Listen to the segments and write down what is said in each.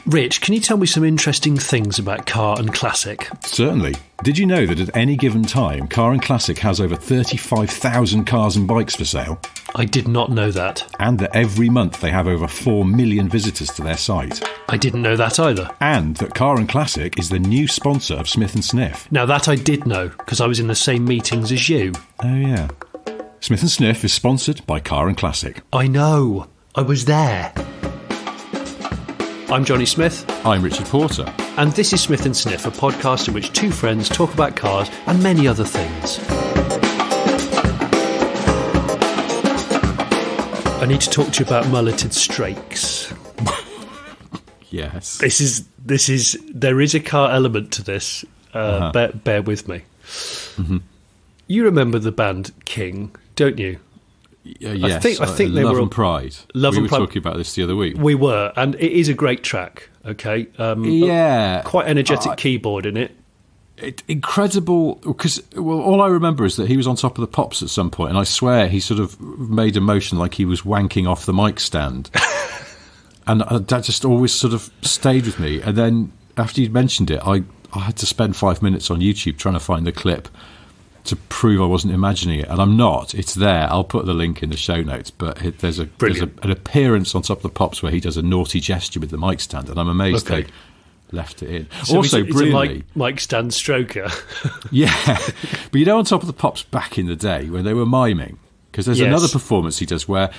Rich, can you tell me some interesting things about Car and Classic? Certainly. Did you know that at any given time, Car and Classic has over 35,000 cars and bikes for sale? I did not know that. And that every month they have over 4 million visitors to their site. I didn't know that either. And that Car and Classic is the new sponsor of Smith & Sniff. Now that I did know, because I was in the same meetings as you. Oh, yeah. Smith & Sniff is sponsored by Car and Classic. I know. I was there. I'm Johnny Smith. I'm Richard Porter. And this is Smith & Sniff, a podcast in which two friends talk about cars and many other things. I need to talk to you about mulleted strakes. Yes. There is a car element to this. Bear with me. Mm-hmm. You remember the band King, don't you? Yes, I think they Love were and Pride. We were talking about this the other week. We were, and it is a great track. Okay, quite energetic keyboard in it. Incredible, because all I remember is that he was on Top of the Pops at some point, and I swear he sort of made a motion like he was wanking off the mic stand, and that just always sort of stayed with me. And then after you'd mentioned it, I had to spend 5 minutes on YouTube trying to find the clip to prove I wasn't imagining it, and I'm not. It's there. I'll put the link in the show notes, but there's an appearance on Top of the Pops where he does a naughty gesture with the mic stand, and I'm amazed they left it in. So also, it's brilliantly, a mic stand stroker. Yeah, but you know, on Top of the Pops back in the day when they were miming, because there's another performance he does where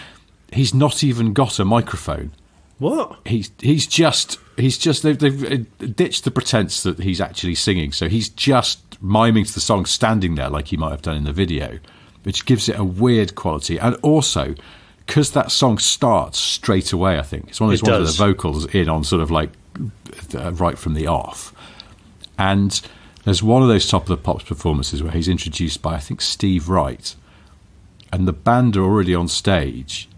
he's not even got a microphone. What? He's just they've ditched the pretense that he's actually singing, so he's just miming to the song standing there like he might have done in the video, which gives it a weird quality. And also, because that song starts straight away, I think it's one of those ones with the vocals in on sort of like right from the off. And there's one of those Top of the Pops performances where he's introduced by, I think, Steve Wright, and the band are already on stage,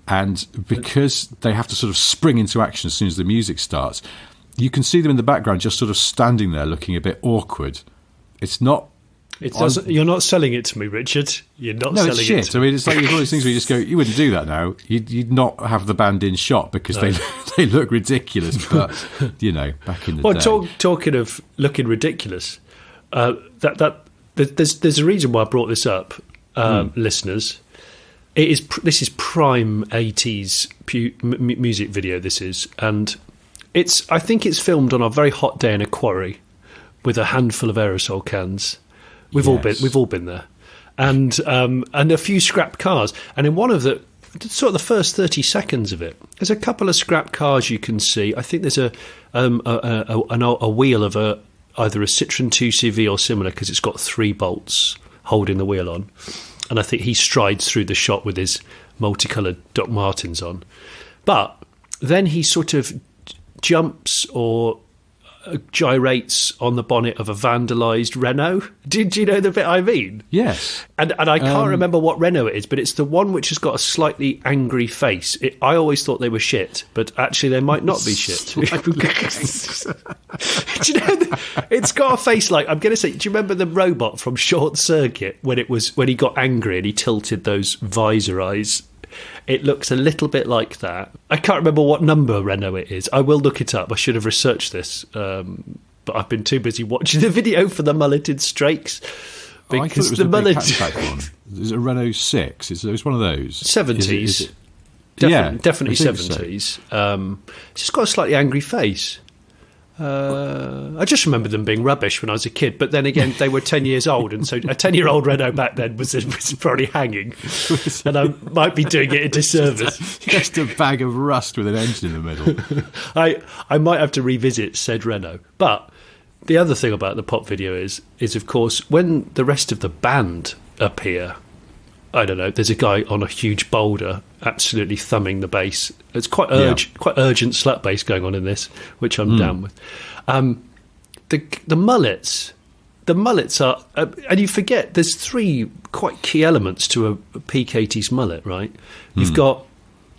and because they have to sort of spring into action as soon as the music starts, you can see them in the background just sort of standing there looking a bit awkward. It's not... You're not selling it to me, Richard. You're not selling it's it shit. I mean, it's like one of those things where you just go, you wouldn't do that now. You'd not have the band in shot because they look ridiculous. But, back in the day... Talking of looking ridiculous, there's a reason why I brought this up, listeners. This is prime 80s music video, this is. And I think it's filmed on a very hot day in a quarry with a handful of aerosol cans. We've all been there, and a few scrap cars. And in one of the first 30 seconds of it, there's a couple of scrap cars you can see. I think there's a wheel of either a Citroen 2CV or similar, because it's got 3 bolts holding the wheel on. And I think he strides through the shot with his multicoloured Doc Martens on, but then he sort of jumps or gyrates on the bonnet of a vandalised Renault. Did you know the bit I mean? Yes. And I can't remember what Renault it is, but it's the one which has got a slightly angry face. I always thought they were shit, but actually they might not be shit. Do you know, it's got a face like, I'm going to say, do you remember the robot from Short Circuit when he got angry and he tilted those visor eyes? It looks a little bit like that. I can't remember what number Renault it is. I will look it up. I should have researched this, but I've been too busy watching the video for the mulleted strakes. Because the mullet one. Is it a Renault 6? It's one of those 70s. Definitely 70s. So. It's just got a slightly angry face. I just remember them being rubbish when I was a kid, but then again, they were 10 years old, and so a 10-year-old Renault back then was probably hanging, and I might be doing it a disservice. Just a bag of rust with an engine in the middle. I might have to revisit said Renault. But the other thing about the pop video is of course, when the rest of the band appear, I don't know, there's a guy on a huge boulder absolutely thumbing the bass. It's quite urgent slap bass going on in this, which I'm down with. The mullets are, and you forget there's 3 quite key elements to a peak 80s mullet, right? You've got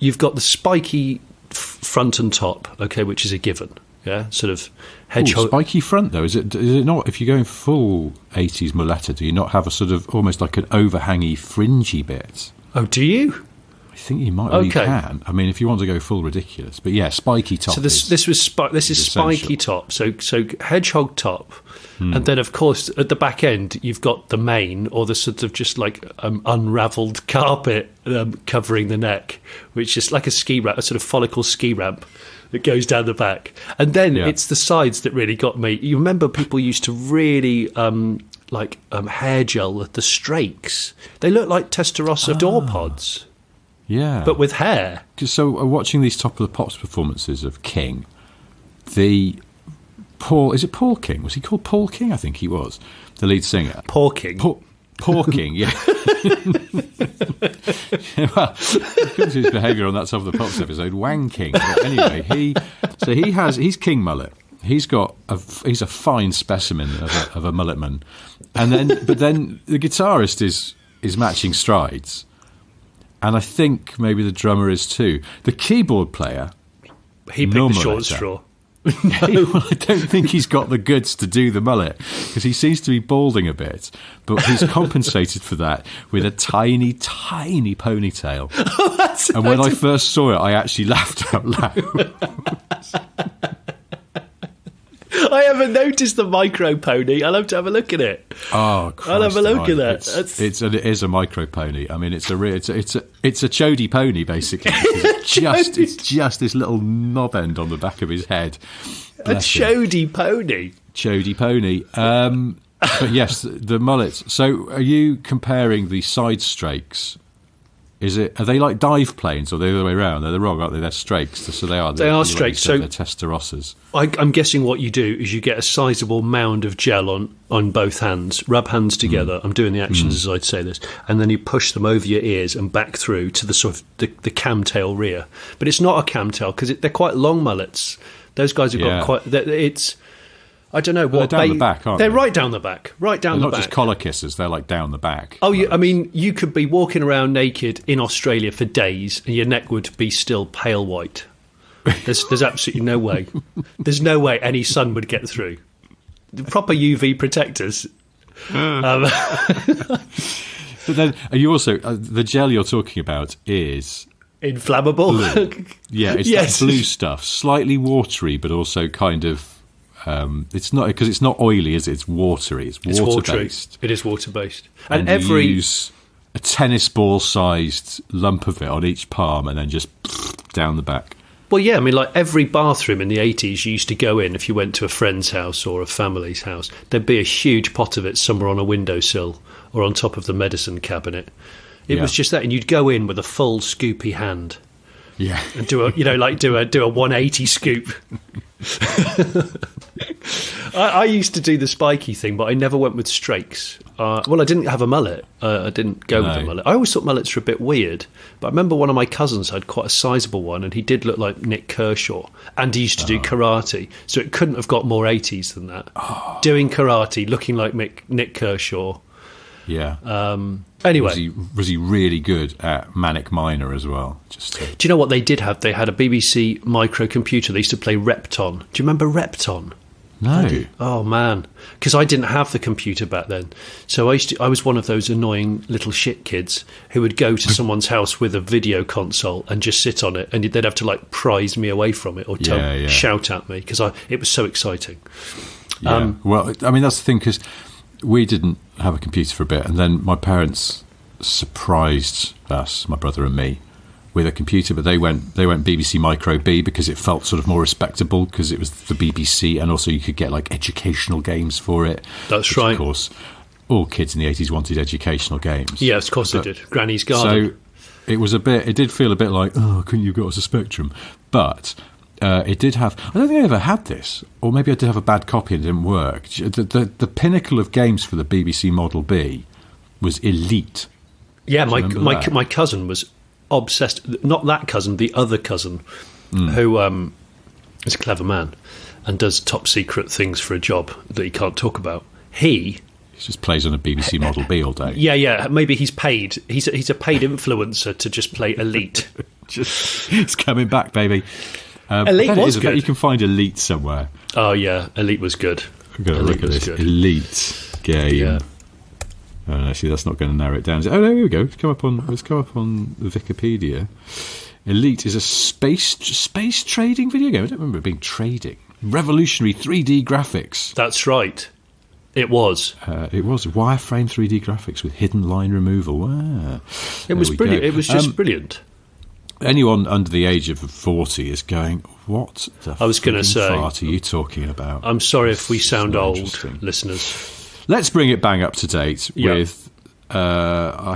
the spiky front and top, okay, which is a given. Yeah, sort of hedgehog. Spiky front though, is it not? If you're going full 80s muletta, do you not have a sort of almost like an overhangy, fringy bit? Oh, do you? I think you might. Well, you can. I mean, if you want to go full ridiculous, but yeah, spiky top. So this is spiky top. So hedgehog top, and then of course at the back end you've got the mane or the sort of just like unravelled carpet covering the neck, which is like a ski ramp, a sort of follicle ski ramp that goes down the back, and then it's the sides that really got me. You remember people used to really hair gel the strakes. They look like Testarossa door pods. Yeah. But with hair. So watching these Top of the Pops performances of King, is it Paul King? Was he called Paul King? I think he was, the lead singer. Paul King. Paul King, yeah. Well, his behaviour on that Top of the Pops episode, wanking. But anyway, he's King mullet. He's a fine specimen of a mulletman. But then the guitarist is matching strides. And I think maybe the drummer is too. The keyboard player, he picked the short straw. Well, I don't think he's got the goods to do the mullet because he seems to be balding a bit. But he's compensated for that with a tiny, tiny ponytail. And when I first saw it, I actually laughed out loud. I haven't noticed the micro pony. I'll have to have a look at it. Oh, Christ, I'll have a look at that. It is a micro pony. I mean, it's a chody pony basically. It's just this little knob end on the back of his head. Bless a chody pony. Chody pony. But yes, the mullets. So, are you comparing the side strakes? Are they like dive planes, or are they the other way around? They're the wrong, aren't they? They're strakes, so they are. They are strakes. So they're Testarossas. I'm guessing what you do is you get a sizable mound of gel on both hands, rub hands together. I'm doing the actions as I'd say this, and then you push them over your ears and back through to the sort of the camtail rear. But it's not a camtail because they're quite long mullets. Those guys have got quite. It's. I don't know what they're down the back, aren't they're they? right down the back, right down they're the back. Not just collar kisses; they're like down the back. Oh, I mean, you could be walking around naked in Australia for days, and your neck would be still pale white. There's absolutely no way. There's no way any sun would get through. The proper UV protectors. But then, are you also the gel you're talking about is inflammable? Blue. Yeah, it's that blue stuff, slightly watery, but also kind of. It's not because it's not oily, is it? It's watery. It's water based. It is water based, and you use a tennis ball sized lump of it on each palm, and then just down the back. Well, yeah, I mean, like every bathroom in the 80s, you used to go in if you went to a friend's house or a family's house. There'd be a huge pot of it somewhere on a windowsill or on top of the medicine cabinet. It was just that, and you'd go in with a full scoopy hand. Yeah, and do a 180 scoop. I used to do the spiky thing, but I never went with strakes. Well, I didn't have a mullet. I didn't go with a mullet. I always thought mullets were a bit weird, but I remember one of my cousins had quite a sizable one, and he did look like Nick Kershaw, and he used to do karate, so it couldn't have got more 80s than that. Doing karate, looking like Nick Kershaw. Yeah. Anyway, was he really good at Manic Miner as well? Do you know what they did have? They had a BBC microcomputer. They used to play Repton. Do you remember Repton? No. Oh man, because I didn't have the computer back then. So I was one of those annoying little shit kids who would go to someone's house with a video console and just sit on it, and they'd have to like prise me away from it or shout at me because it was so exciting. Yeah. Well, I mean that's the thing because we didn't have a computer for a bit, and then my parents surprised us, my brother and me, with a computer, but they went BBC Micro B because it felt sort of more respectable because it was the BBC, and also you could get like educational games for it. That's right. Of course, all kids in the 80s wanted educational games. Yeah, of course they did. Granny's Garden. So it did feel a bit like, couldn't you have got us a Spectrum? But it did have, I don't think I ever had this, or maybe I did have a bad copy and it didn't work. The pinnacle of games for the BBC Model B was Elite. Yeah, my cousin was obsessed. Not that cousin, the other cousin, who is a clever man and does top secret things for a job that he can't talk about. He just plays on a BBC Model B all day. Yeah. Maybe he's paid. He's a paid influencer to just play Elite. It's coming back, baby. Elite was good. You can find Elite somewhere. Oh yeah, Elite was good. I'm going to look at this. Elite game. Actually, that's not going to narrow it down. Oh, there we go. Let's come up on the Wikipedia. Elite is a space trading video game. I don't remember it being trading. Revolutionary 3D graphics. That's right. It was. It was wireframe 3D graphics with hidden line removal. It was brilliant. It was just brilliant. Anyone under the age of 40 is going, what the I was going to say, fart are you talking about? I'm sorry if we sound old, listeners. Let's bring it bang up to date with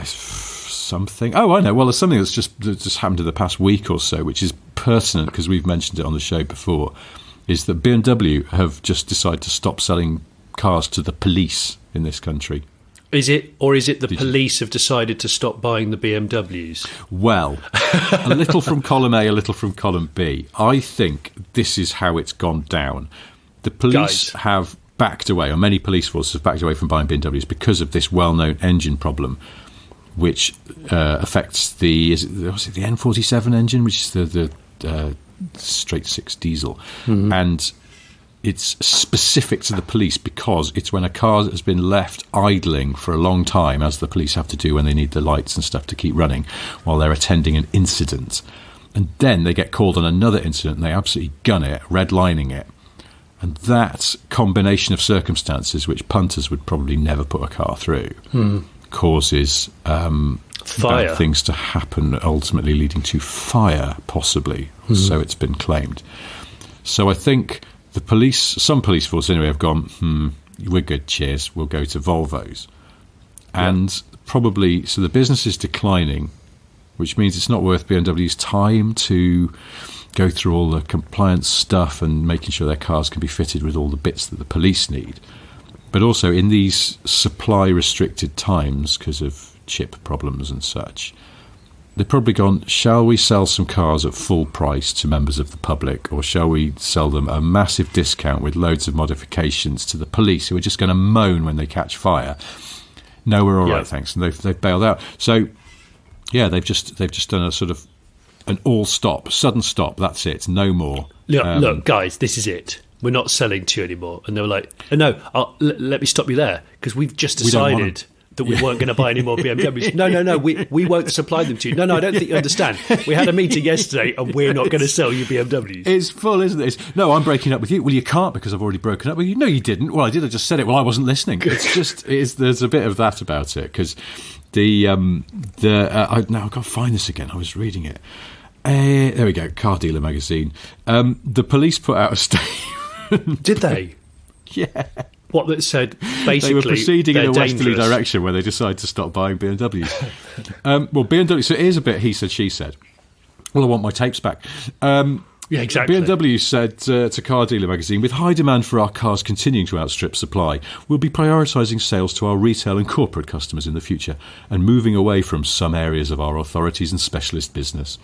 something. Oh, I know. Well, there's something that's just happened in the past week or so, which is pertinent because we've mentioned it on the show before, is that BMW have just decided to stop selling cars to the police in this country. Is it the police have decided to stop buying the BMWs? Well, a little from column A, a little from column B. I think this is how it's gone down. The police have backed away, or many police forces have backed away from buying BMWs because of this well-known engine problem, which affects the N47 engine, which is the straight six diesel, and it's specific to the police because it's when a car has been left idling for a long time, as the police have to do when they need the lights and stuff to keep running while they're attending an incident, and then they get called on another incident and they absolutely gun it, redlining it. And that combination of circumstances, which punters would probably never put a car through, causes bad things to happen, ultimately leading to fire, possibly. So it's been claimed. So I think some police force anyway have gone, we're good, cheers, we'll go to Volvos. And probably, so the business is declining, which means it's not worth BMW's time to go through all the compliance stuff and making sure their cars can be fitted with all the bits that the police need. But also in these supply restricted times, because of chip problems and such, they've probably gone, shall we sell some cars at full price to members of the public, or shall we sell them a massive discount with loads of modifications to the police who are just going to moan when they catch fire? No, we're all right, thanks. And they've bailed out. So yeah, they've just done a sort of an sudden stop. That's it. No more. Look, guys, this is it. We're not selling to you anymore. And they were like, no, let me stop you there, because we've just decided that we weren't going to buy any more BMWs. No, we won't supply them to you. No, I don't think you understand. We had a meeting yesterday and we're not going to sell you BMWs. It's full, isn't it? No, I'm breaking up with you. Well, you can't because I've already broken up with you. No, you didn't. Well, I did. I just said it. Well, I wasn't listening. It's just, there's a bit of that about it, because now I've got to find this again. I was reading it. There we go, Car Dealer magazine. The police put out a statement. Did they? Yeah. What that said, basically, they were proceeding in a westerly dangerous direction where they decided to stop buying BMWs. Well, BMW, so here's a bit he said, she said. Well, I want my tapes back. Yeah, exactly. BMW said to Car Dealer magazine, with high demand for our cars continuing to outstrip supply, we'll be prioritising sales to our retail and corporate customers in the future and moving away from some areas of our authorities and specialist business.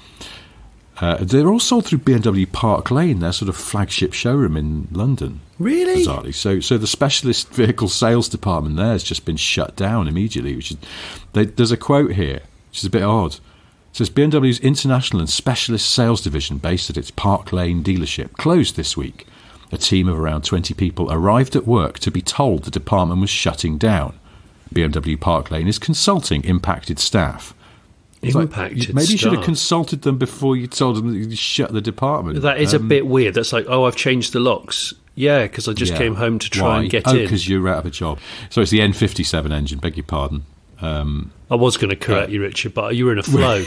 They're all sold through BMW Park Lane, their sort of flagship showroom in London. Really? Bizarrely. So the specialist vehicle sales department there has just been shut down immediately. There's a quote here, which is a bit odd. It says, BMW's international and specialist sales division based at its Park Lane dealership closed this week. A team of around 20 people arrived at work to be told the department was shutting down. BMW Park Lane is consulting impacted staff. Impacted maybe you should have consulted them before you told them that you shut the department. That is a bit weird. That's like, I've changed the locks. Yeah, because I just came home to try and get in. Because you're out of a job. So it's the N57 engine, beg your pardon. I was going to correct you, Richard, but you were in a flow.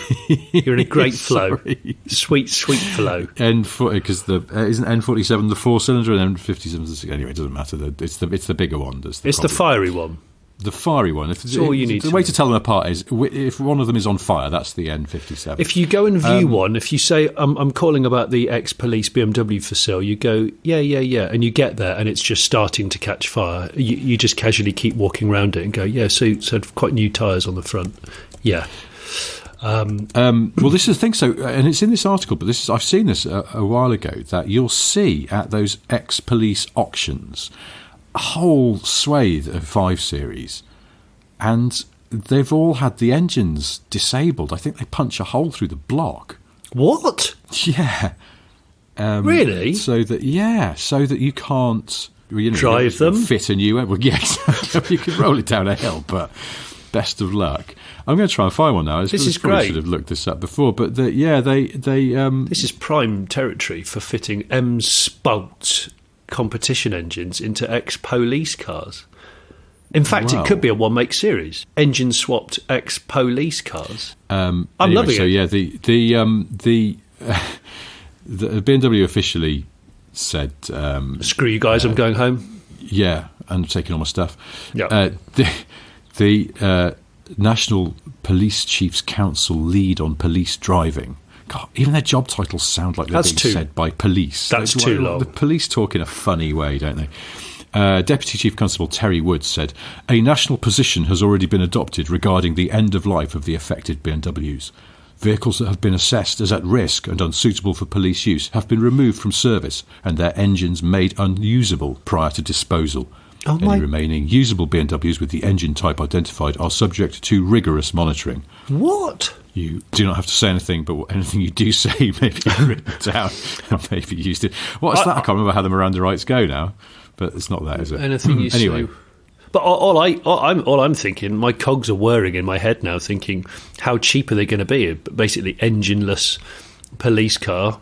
You're in a great flow. Sweet flow. Because isn't N47 the 4-cylinder and N57 the 6? Anyway, it doesn't matter. It's the bigger one. It's the fiery one. The fiery one. All you need. The way to tell them apart is if one of them is on fire, that's the N57. If you go and view one, if you say, I'm calling about the ex-police BMW for sale, you go, yeah, and you get there and it's just starting to catch fire. You just casually keep walking around it and go, yeah, so quite new tyres on the front. Yeah. Well, this is the thing. So, and it's in this article, but I've seen this a while ago, that you'll see at those ex-police auctions a whole swathe of 5 Series, and they've all had the engines disabled. I think they punch a hole through the block. What? Yeah. Really? So that you can't drive them, fit a new. Well, yes, you can roll it down a hill, but best of luck. I'm going to try and find one now. This is probably great. Should have looked this up before, but they This is prime territory for fitting M-Spalt competition engines into ex-police cars. In fact, Wow. it could be a one-make series. Engine-swapped ex-police cars. I'm anyway, loving so it. yeah, the BMW officially said, Screw you guys, I'm going home. yeah, and taking all my stuff. Yeah. The National Police Chiefs Council lead on police driving. God, even their job titles sound like they're That's being too- said by police. that's too long. The police talk in a funny way, don't they? Deputy Chief Constable Terry Woods said, a national position has already been adopted regarding the end of life of the affected BMWs. Vehicles that have been assessed as at risk and unsuitable for police use have been removed from service and their engines made unusable prior to disposal. Oh, Any remaining usable BMWs with the engine type identified are subject to rigorous monitoring. What? You do not have to say anything, but anything you do say may be written down and may be used. What is that? I can't remember how the Miranda rights go now, but it's not that, is it? Anything you anyway. say. But all I'm thinking, my cogs are whirring in my head now, thinking how cheap are they going to be? Basically, engineless police car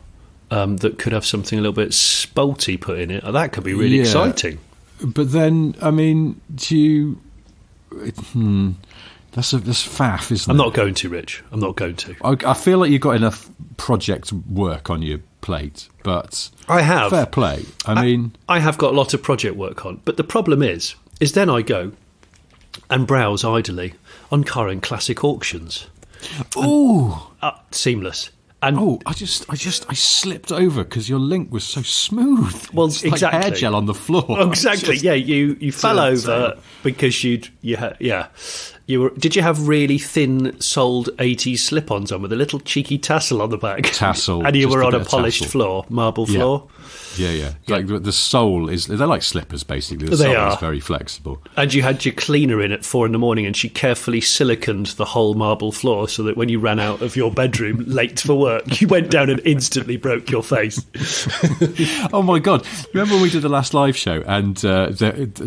that could have something a little bit spalty put in it. That could be really exciting. But then, I mean, do you? That's faff, isn't it? I'm not going to, Rich. I'm not going to. I feel like you've got enough project work on your plate, but I have. fair play. I mean, I have got a lot of project work on, but the problem is then I go and browse idly on car and classic auctions. ooh. Seamless. And I slipped over because your link was so smooth. Well, It's exactly. like hair gel on the floor. exactly, yeah. You fell over because did you have really thin soled 80s slip-ons on with a little cheeky tassel on the back? Tassel, and you just were a on bit a of polished tassel. floor, marble Yeah. floor. Yeah. Like the sole is, they're like slippers basically. The They sole are. is very flexible. And you had your cleaner in at 4 a.m, and she carefully siliconed the whole marble floor so that when you ran out of your bedroom late for work, you went down and instantly broke your face. Oh my God! Remember when we did the last live show and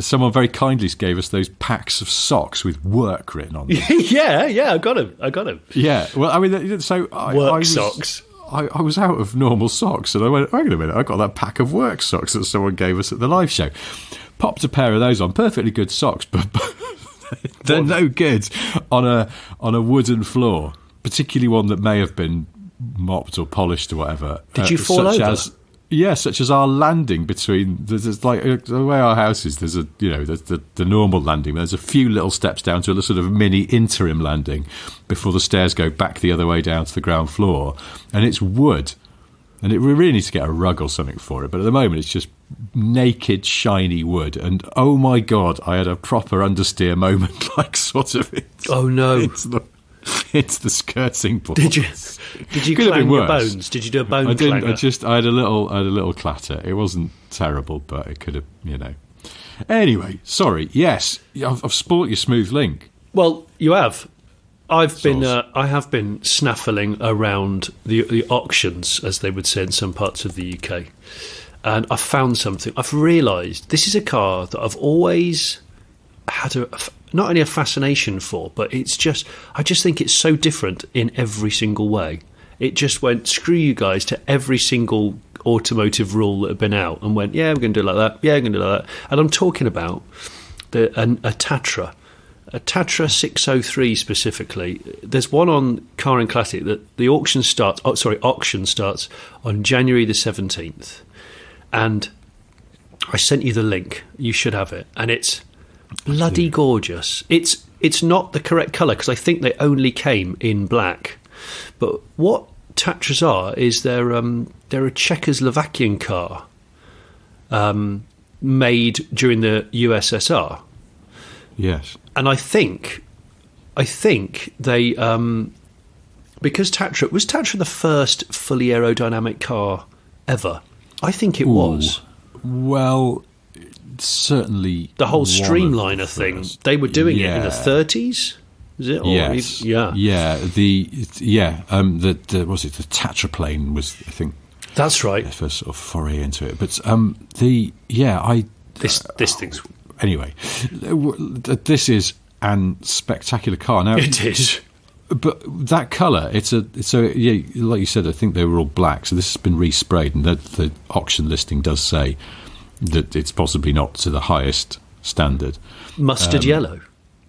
someone very kindly gave us those packs of socks with work written on them? yeah, I got him. Yeah. Well, I mean, so Work socks. I was out of normal socks, and I went, wait a minute, I got that pack of work socks that someone gave us at the live show. Popped a pair of those on, perfectly good socks, but they're no good on a wooden floor, particularly one that may have been mopped or polished or whatever. Did you fall over? Such as our landing between. There's like the way our house is. There's there's the normal landing. There's a few little steps down to a sort of mini interim landing before the stairs go back the other way down to the ground floor, and it's wood. And we really need to get a rug or something for it. But at the moment, it's just naked, shiny wood. And oh my God, I had a proper understeer moment, like sort of. Oh no! It's the skirting board. Did you Could have clang been your worse. bones? Did you do a bone I didn't. clanger? I had a little clatter. It wasn't terrible, but it could have, Anyway, sorry. Yes, I've spoilt your smooth link. Well, you have. I have been Sauce. snaffling around the auctions, as they would say in some parts of the UK, and I found something. I've realised this is a car that I've always had not only a fascination for, but I just think it's so different in every single way. It just went, screw you guys, to every single automotive rule that had been out, and went, yeah, we're going to do it like that, yeah, we're going to do it like that. And I'm talking about a Tatra. A Tatra 603 specifically. There's one on Car and Classic that the auction starts on January the 17th. And I sent you the link. You should have it. And it's bloody gorgeous. It's not the correct colour because I think they only came in black. But what Tatras are is they're a Czechoslovakian car made during the USSR. Yes. And I think they because Tatra was the first fully aerodynamic car ever. I think it was. Well, certainly The whole one of the Streamliner thing. first. They were doing it in the Yeah. 30s. Is it? Or Yes. yeah. The was it the Tatraplane was, I think, That's right. the first sort of foray into it. But This thing's anyway, this is and spectacular car. Now It is. But that colour, yeah, like you said, I think they were all black. So this has been resprayed, and the auction listing does say that it's possibly not to the highest standard. Mustard yellow.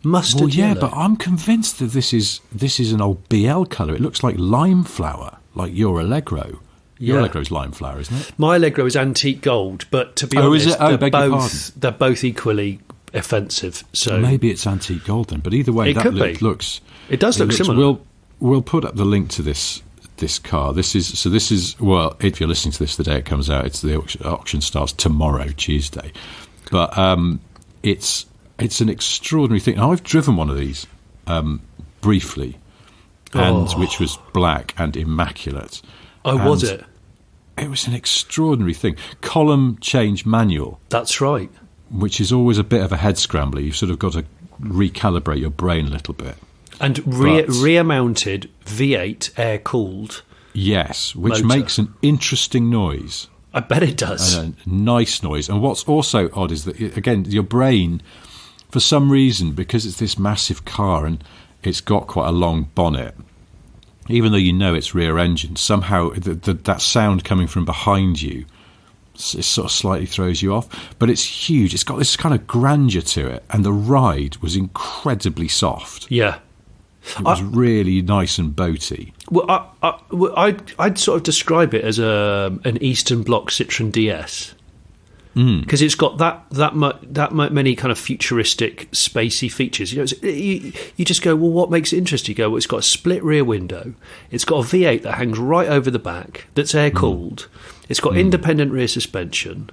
Mustard yeah, yellow. but I'm convinced that this is an old BL colour. It looks like lime flower, like your Allegro. Your Allegro's lime flower, isn't it? My Allegro is antique gold, but to be honest, is it? they're both equally offensive. So maybe it's antique gold then. But either way, It could be. looks. It does look similar. We'll put up the link to this car. This is well, if you're listening to this the day it comes out, the auction starts tomorrow, Tuesday. But it's an extraordinary thing. I've driven one of these briefly, and which was black and immaculate. Oh, and was it? It was an extraordinary thing. Column change manual. That's right. Which is always a bit of a head scrambler. You've sort of got to recalibrate your brain a little bit. And rear-mounted V8 air-cooled. Yes, which motor. makes an interesting noise. I bet it does. And a nice noise. And what's also odd is that, again, your brain, for some reason, because it's this massive car and it's got quite a long bonnet, even though you know it's rear engine, somehow that sound coming from behind you it sort of slightly throws you off. But it's huge. It's got this kind of grandeur to it. And the ride was incredibly soft. Yeah. It was really nice and boaty. Well, I'd sort of describe it as an Eastern Bloc Citroen DS. Because it's got that many kind of futuristic, spacey features. You know, you just go, well, what makes it interesting? You go, well, it's got a split rear window. It's got a V8 that hangs right over the back that's air cooled. It's got independent rear suspension,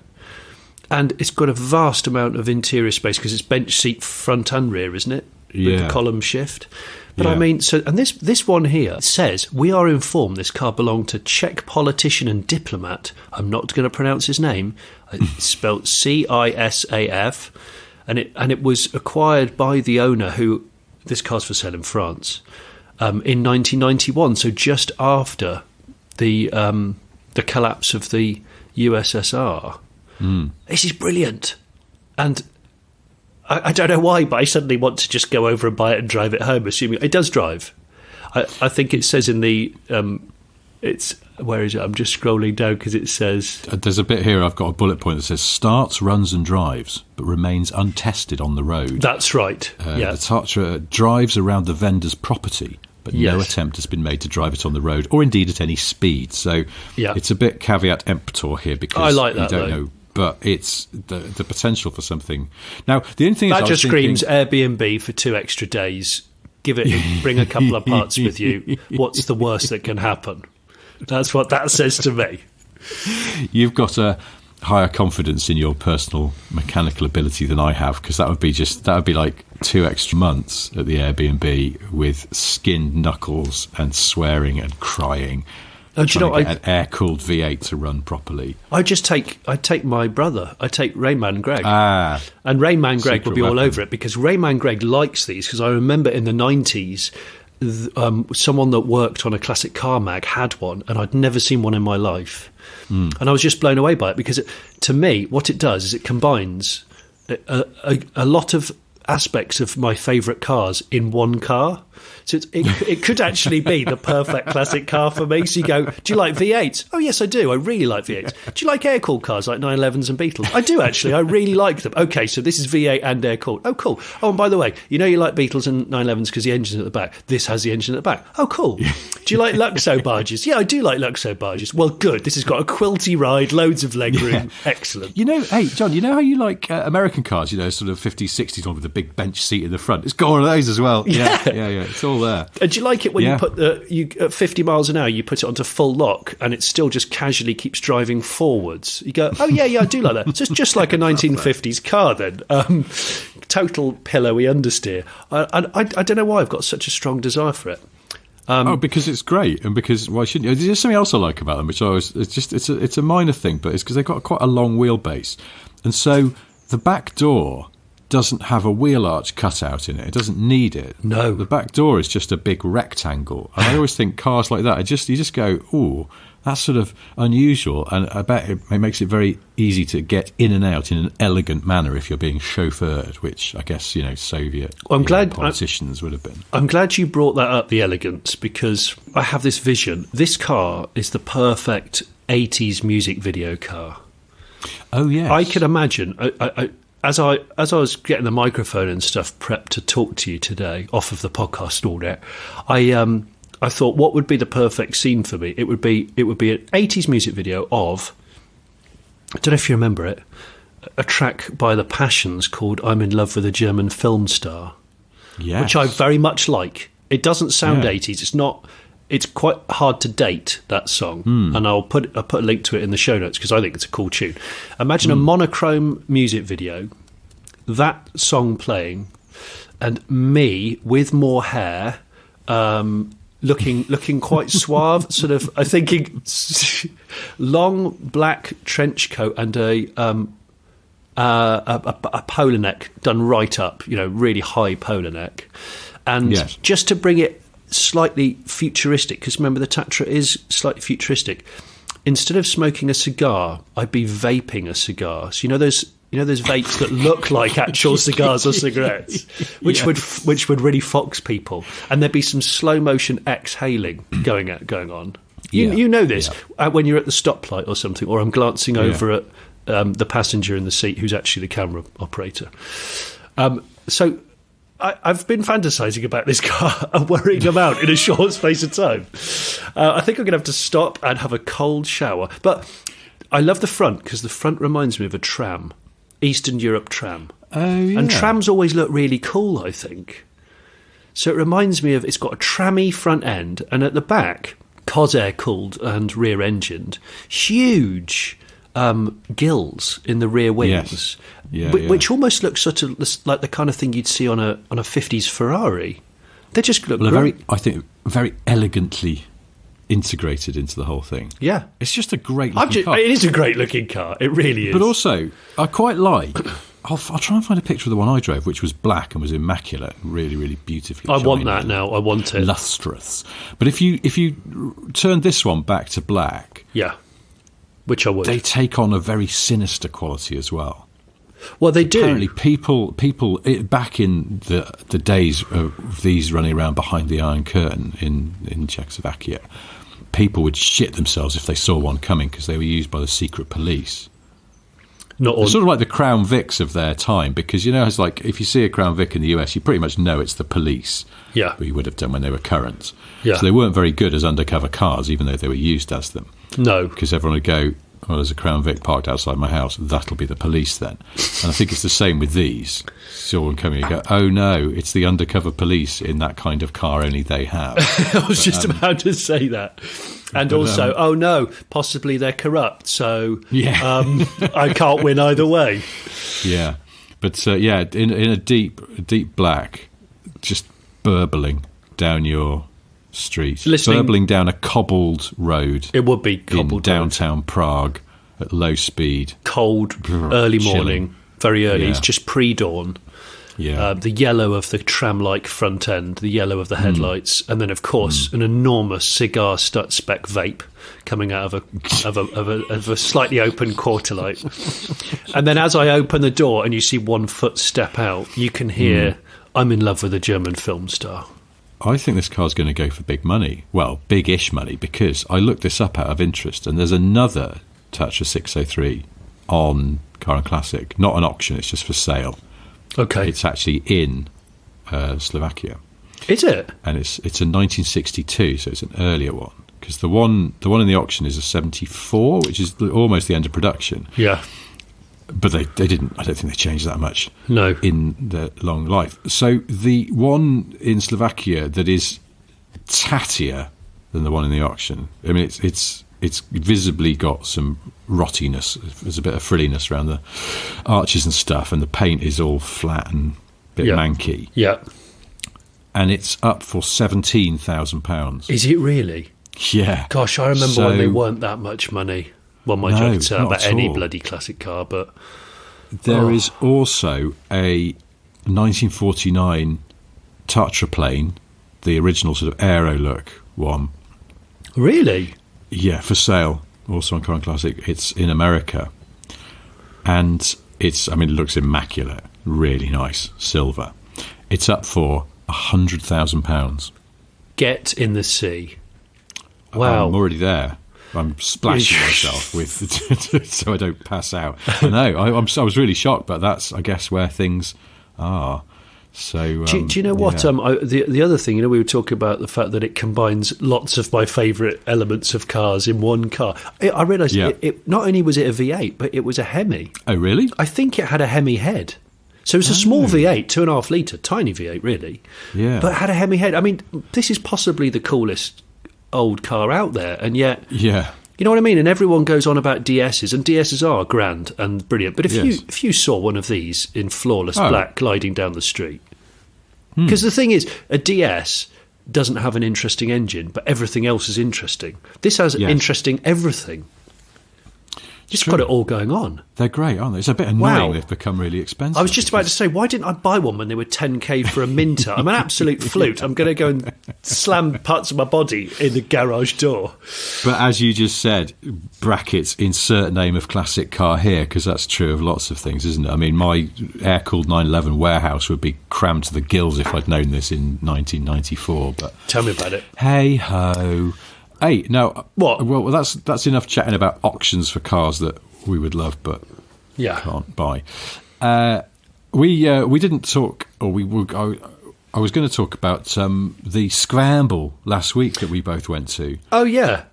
and it's got a vast amount of interior space because it's bench seat front and rear, isn't it? With the column shift. But I mean, and this one here says, we are informed this car belonged to Czech politician and diplomat. I'm not going to pronounce his name. It's spelled CISAF, and it was acquired by the owner, who this car's for sale in France, in 1991. So just after the collapse of the USSR. This is brilliant, and I don't know why, but I suddenly want to just go over and buy it and drive it home, assuming it does drive. I think it says in the where is it? I'm just scrolling down because it says there's a bit here. I've got a bullet point that says starts, runs, and drives, but remains untested on the road. That's right. The Tatra drives around the vendor's property, but no attempt has been made to drive it on the road, or indeed at any speed. So it's a bit caveat emptor here because I like that, you don't know. But it's the potential for something. Now, the only thing is, that just screams Airbnb for 2 extra days. Give it, bring a couple of parts with you. What's the worst that can happen? That's what that says to me. You've got a higher confidence in your personal mechanical ability than I have, because that would be like 2 extra months at the Airbnb with skinned knuckles and swearing and crying. Oh, do you know, an air-cooled V8 to run properly. I take my brother. I take Rayman Greg. And Rayman Greg will be all over it, because Rayman Greg likes these, because I remember in the 90s, someone that worked on a classic car mag had one, and I'd never seen one in my life. And I was just blown away by it, because to me, what it does is it combines a lot of aspects of my favourite cars in one car. So it could actually be the perfect classic car for me. So you go, do you like V8s? Oh, yes, I do. I really like V8s. Do you like air-cooled cars like 911s and Beetles? I do, actually. I really like them. Okay, so this is V8 and air-cooled. Oh, cool. Oh, and by the way, you know you like Beetles and 911s because the engine's at the back. This has the engine at the back. Oh, cool. Do you like Luxo barges? Yeah, I do like Luxo barges. Well, good. This has got a quilty ride, loads of legroom. Yeah. Excellent. You know, hey, John, you know how you like American cars, you know, sort of 50s, 60s one with a big bench seat in the front? It's got one of those as well. Yeah. It's all there. And do you like it when you put at 50 miles an hour, you put it onto full lock and it still just casually keeps driving forwards? You go, oh, yeah, I do like that. So it's just like a 1950s car then. Total pillowy understeer. I don't know why I've got such a strong desire for it. Because it's great, and because why shouldn't you? There's something else I like about them, which it's a minor thing, but it's because they've got quite a long wheelbase, and so the back door doesn't have a wheel arch cut out in it. It doesn't need it. No, the back door is just a big rectangle, and I always think cars like that, you just go, ooh, That's sort of unusual, and I bet it makes it very easy to get in and out in an elegant manner if you're being chauffeured, which I guess, Soviet politicians would have been. I'm glad you brought that up, the elegance, because I have this vision. This car is the perfect 80s music video car. Oh, yes. I can imagine, as I was getting the microphone and stuff prepped to talk to you today, off of the podcast and all that, I thought, what would be the perfect scene for me? It would be an 80s music video of, I don't know if you remember it, a track by The Passions called I'm in Love with a German Film Star, which I very much like. It doesn't sound 80s. It's quite hard to date, that song, and I'll put a link to it in the show notes because I think it's a cool tune. Imagine a monochrome music video, that song playing, and me with more hair, looking quite suave, sort of. I'm thinking long black trench coat and a polar neck done right up, really high polar neck, and just to bring it slightly futuristic, because remember the Tatra is slightly futuristic. Instead of smoking a cigar, I'd be vaping a cigar. So those vapes that look like actual cigars or cigarettes, which would really fox people, and there'd be some slow motion exhaling going on. You know this when you're at the stoplight or something, or I'm glancing over at the passenger in the seat who's actually the camera operator. So I've been fantasising about this car and worrying about in a short space of time. I think I'm going to have to stop and have a cold shower. But I love the front because the front reminds me of a tram, Eastern Europe tram. Oh, yeah. And trams always look really cool, I think. So it reminds me of, it's got a trammy front end, and at the back, Cosair cooled and rear-engined, huge gills in the rear wings, which almost looks sort of like the kind of thing you'd see on a 50s Ferrari. They just look great. Very elegantly integrated into the whole thing. Yeah. It's just a great looking car. It is a great looking car. It really is. But also, I quite like... I'll try and find a picture of the one I drove, which was black and was immaculate, really, really beautifully. I want that now. I want it. Lustrous. But if you turn this one back to black... Yeah. Which I would. They take on a very sinister quality as well. Well, they do. Apparently, people back in the days of these running around behind the Iron Curtain in Czechoslovakia, people would shit themselves if they saw one coming because they were used by the secret police. They're sort of like the Crown Vics of their time, because it's like if you see a Crown Vic in the US, you pretty much know it's the police. Yeah, we would have done when they were current. Yeah, so they weren't very good as undercover cars, even though they were used as them. No, because everyone would go, well, there's a Crown Vic parked outside my house. That'll be the police then. And I think it's the same with these. See one coming and go, oh no, it's the undercover police in that kind of car only they have. I was just about to say that. And also, oh no, possibly they're corrupt. So I can't win either way. Yeah. But in a deep black, just burbling down your street, burbling down a cobbled road. It would be cobbled in downtown Prague at low speed, cold, early morning, very early. It's just pre-dawn. Yeah, the yellow of the tram-like front end, the yellow of the headlights, and then of course an enormous cigar spec vape coming out of a slightly open quarter light. And then as I open the door and you see one foot step out, you can hear "I'm in love with a German film star." I think this car's going to go for big money. Well, big-ish money, because I looked this up out of interest, and there's another Tatra 603 on Car and Classic, not an auction, it's just for sale. Okay. It's actually in Slovakia. Is it? And it's a 1962, so it's an earlier one. Because the one in the auction is a 74, which is almost the end of production. Yeah. But they didn't. I don't think they changed that much. No. In their long life. So the one in Slovakia that is tattier than the one in the auction. I mean, it's visibly got some rottiness. There's a bit of frilliness around the arches and stuff, and the paint is all flat and a bit manky. Yeah. And it's up for £17,000. Is it really? Yeah. Gosh, I remember when they weren't that much money. Well, my joke is about any bloody classic car, but... There is also a 1949 Tatra plane, the original sort of aero look one. Really? Yeah, for sale. Also on Car and Classic. It's in America. And it looks immaculate. Really nice. Silver. It's up for £100,000. Get in the sea. Wow. I'm already there. I'm splashing myself with so I don't pass out. I was really shocked, but that's, I guess, where things are. So, do you know what? Yeah. The other thing, we were talking about the fact that it combines lots of my favourite elements of cars in one car. I realised it not only was it a V8, but it was a Hemi. Oh, really? I think it had a Hemi head. So it's a small V8, 2.5 litre, tiny V8, really. Yeah. But it had a Hemi head. I mean, this is possibly the coolest old car out there, and yet, yeah, you know what I mean. And everyone goes on about DSs, and DSs are grand and brilliant. But if you saw one of these in flawless black gliding down the street, because the thing is, a DS doesn't have an interesting engine, but everything else is interesting. This has interesting everything. Just got it all going on. They're great, aren't they? It's a bit annoying they've become really expensive. I was just about to say, why didn't I buy one when they were 10k for a Minter? I'm an absolute flute. I'm going to go and slam parts of my body in the garage door. But as you just said, brackets, insert name of classic car here, because that's true of lots of things, isn't it? I mean, my air-cooled 911 warehouse would be crammed to the gills if I'd known this in 1994. But tell me about it. Hey-ho. Hey, now, what? Well, that's enough chatting about auctions for cars that we would love, but can't buy. We didn't talk, or I was going to talk about the scramble last week that we both went to. Oh yeah,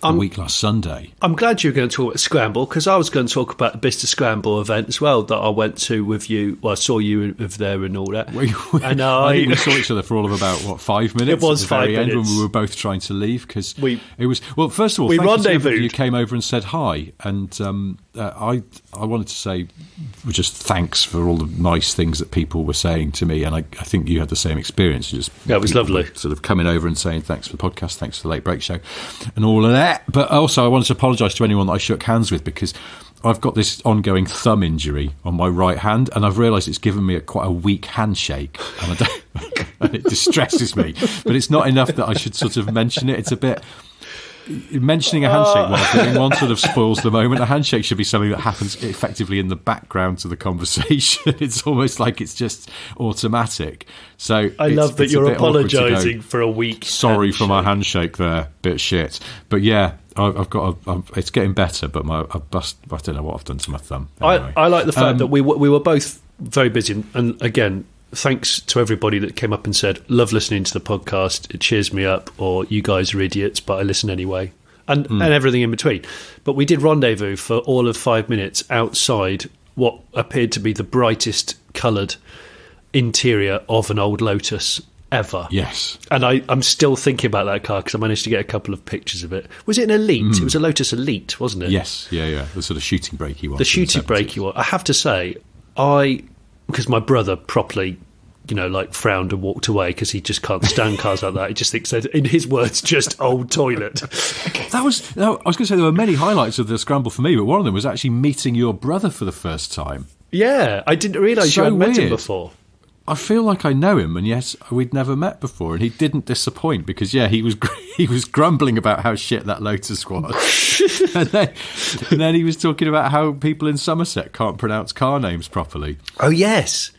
a week last Sunday. I'm glad you were going to talk about Scramble, because I was going to talk about the Bicester Scramble event as well that I went to with you. Well, I saw you over there and all that. I think we saw each other for all of about 5 minutes. It was at the 5 very minutes end when we were both trying to leave, because it was first of all, we rendezvoused. You came over and said hi, and I wanted to say just thanks for all the nice things that people were saying to me, and I think you had the same experience. It was lovely. Sort of coming over and saying thanks for the podcast, thanks for the Late Break Show, and all of that. But also, I wanted to apologise to anyone that I shook hands with, because I've got this ongoing thumb injury on my right hand, and I've realised it's given me quite a weak handshake, and and it distresses me. But it's not enough that I should sort of mention it. It's a bit. Mentioning a handshake while doing one sort of spoils the moment. A handshake should be something that happens effectively in the background to the conversation. It's almost like it's just automatic. So I love that you're apologising for a weak sorry handshake. For my handshake there, bit shit. But yeah, I've got it's getting better, but I don't know what I've done to my thumb. Anyway. I like the fact that we were both very busy, and again, thanks to everybody that came up and said, love listening to the podcast, it cheers me up, or you guys are idiots, but I listen anyway, and everything in between. But we did rendezvous for all of 5 minutes outside what appeared to be the brightest coloured interior of an old Lotus ever. Yes. And I'm still thinking about that car, because I managed to get a couple of pictures of it. Was it an Elite? It was a Lotus Elite, wasn't it? Yes, yeah. The sort of shooting brakey one. The shooting brakey one. I have to say, because my brother properly, frowned and walked away, because he just can't stand cars like that. He just thinks that, in his words, just old toilet. I was going to say there were many highlights of the scramble for me, but one of them was actually meeting your brother for the first time. Yeah, I didn't realise you hadn't met him before. I feel like I know him, and yet we'd never met before, and he didn't disappoint, because he was grumbling about how shit that Lotus was, and then he was talking about how people in Somerset can't pronounce car names properly. Oh yes,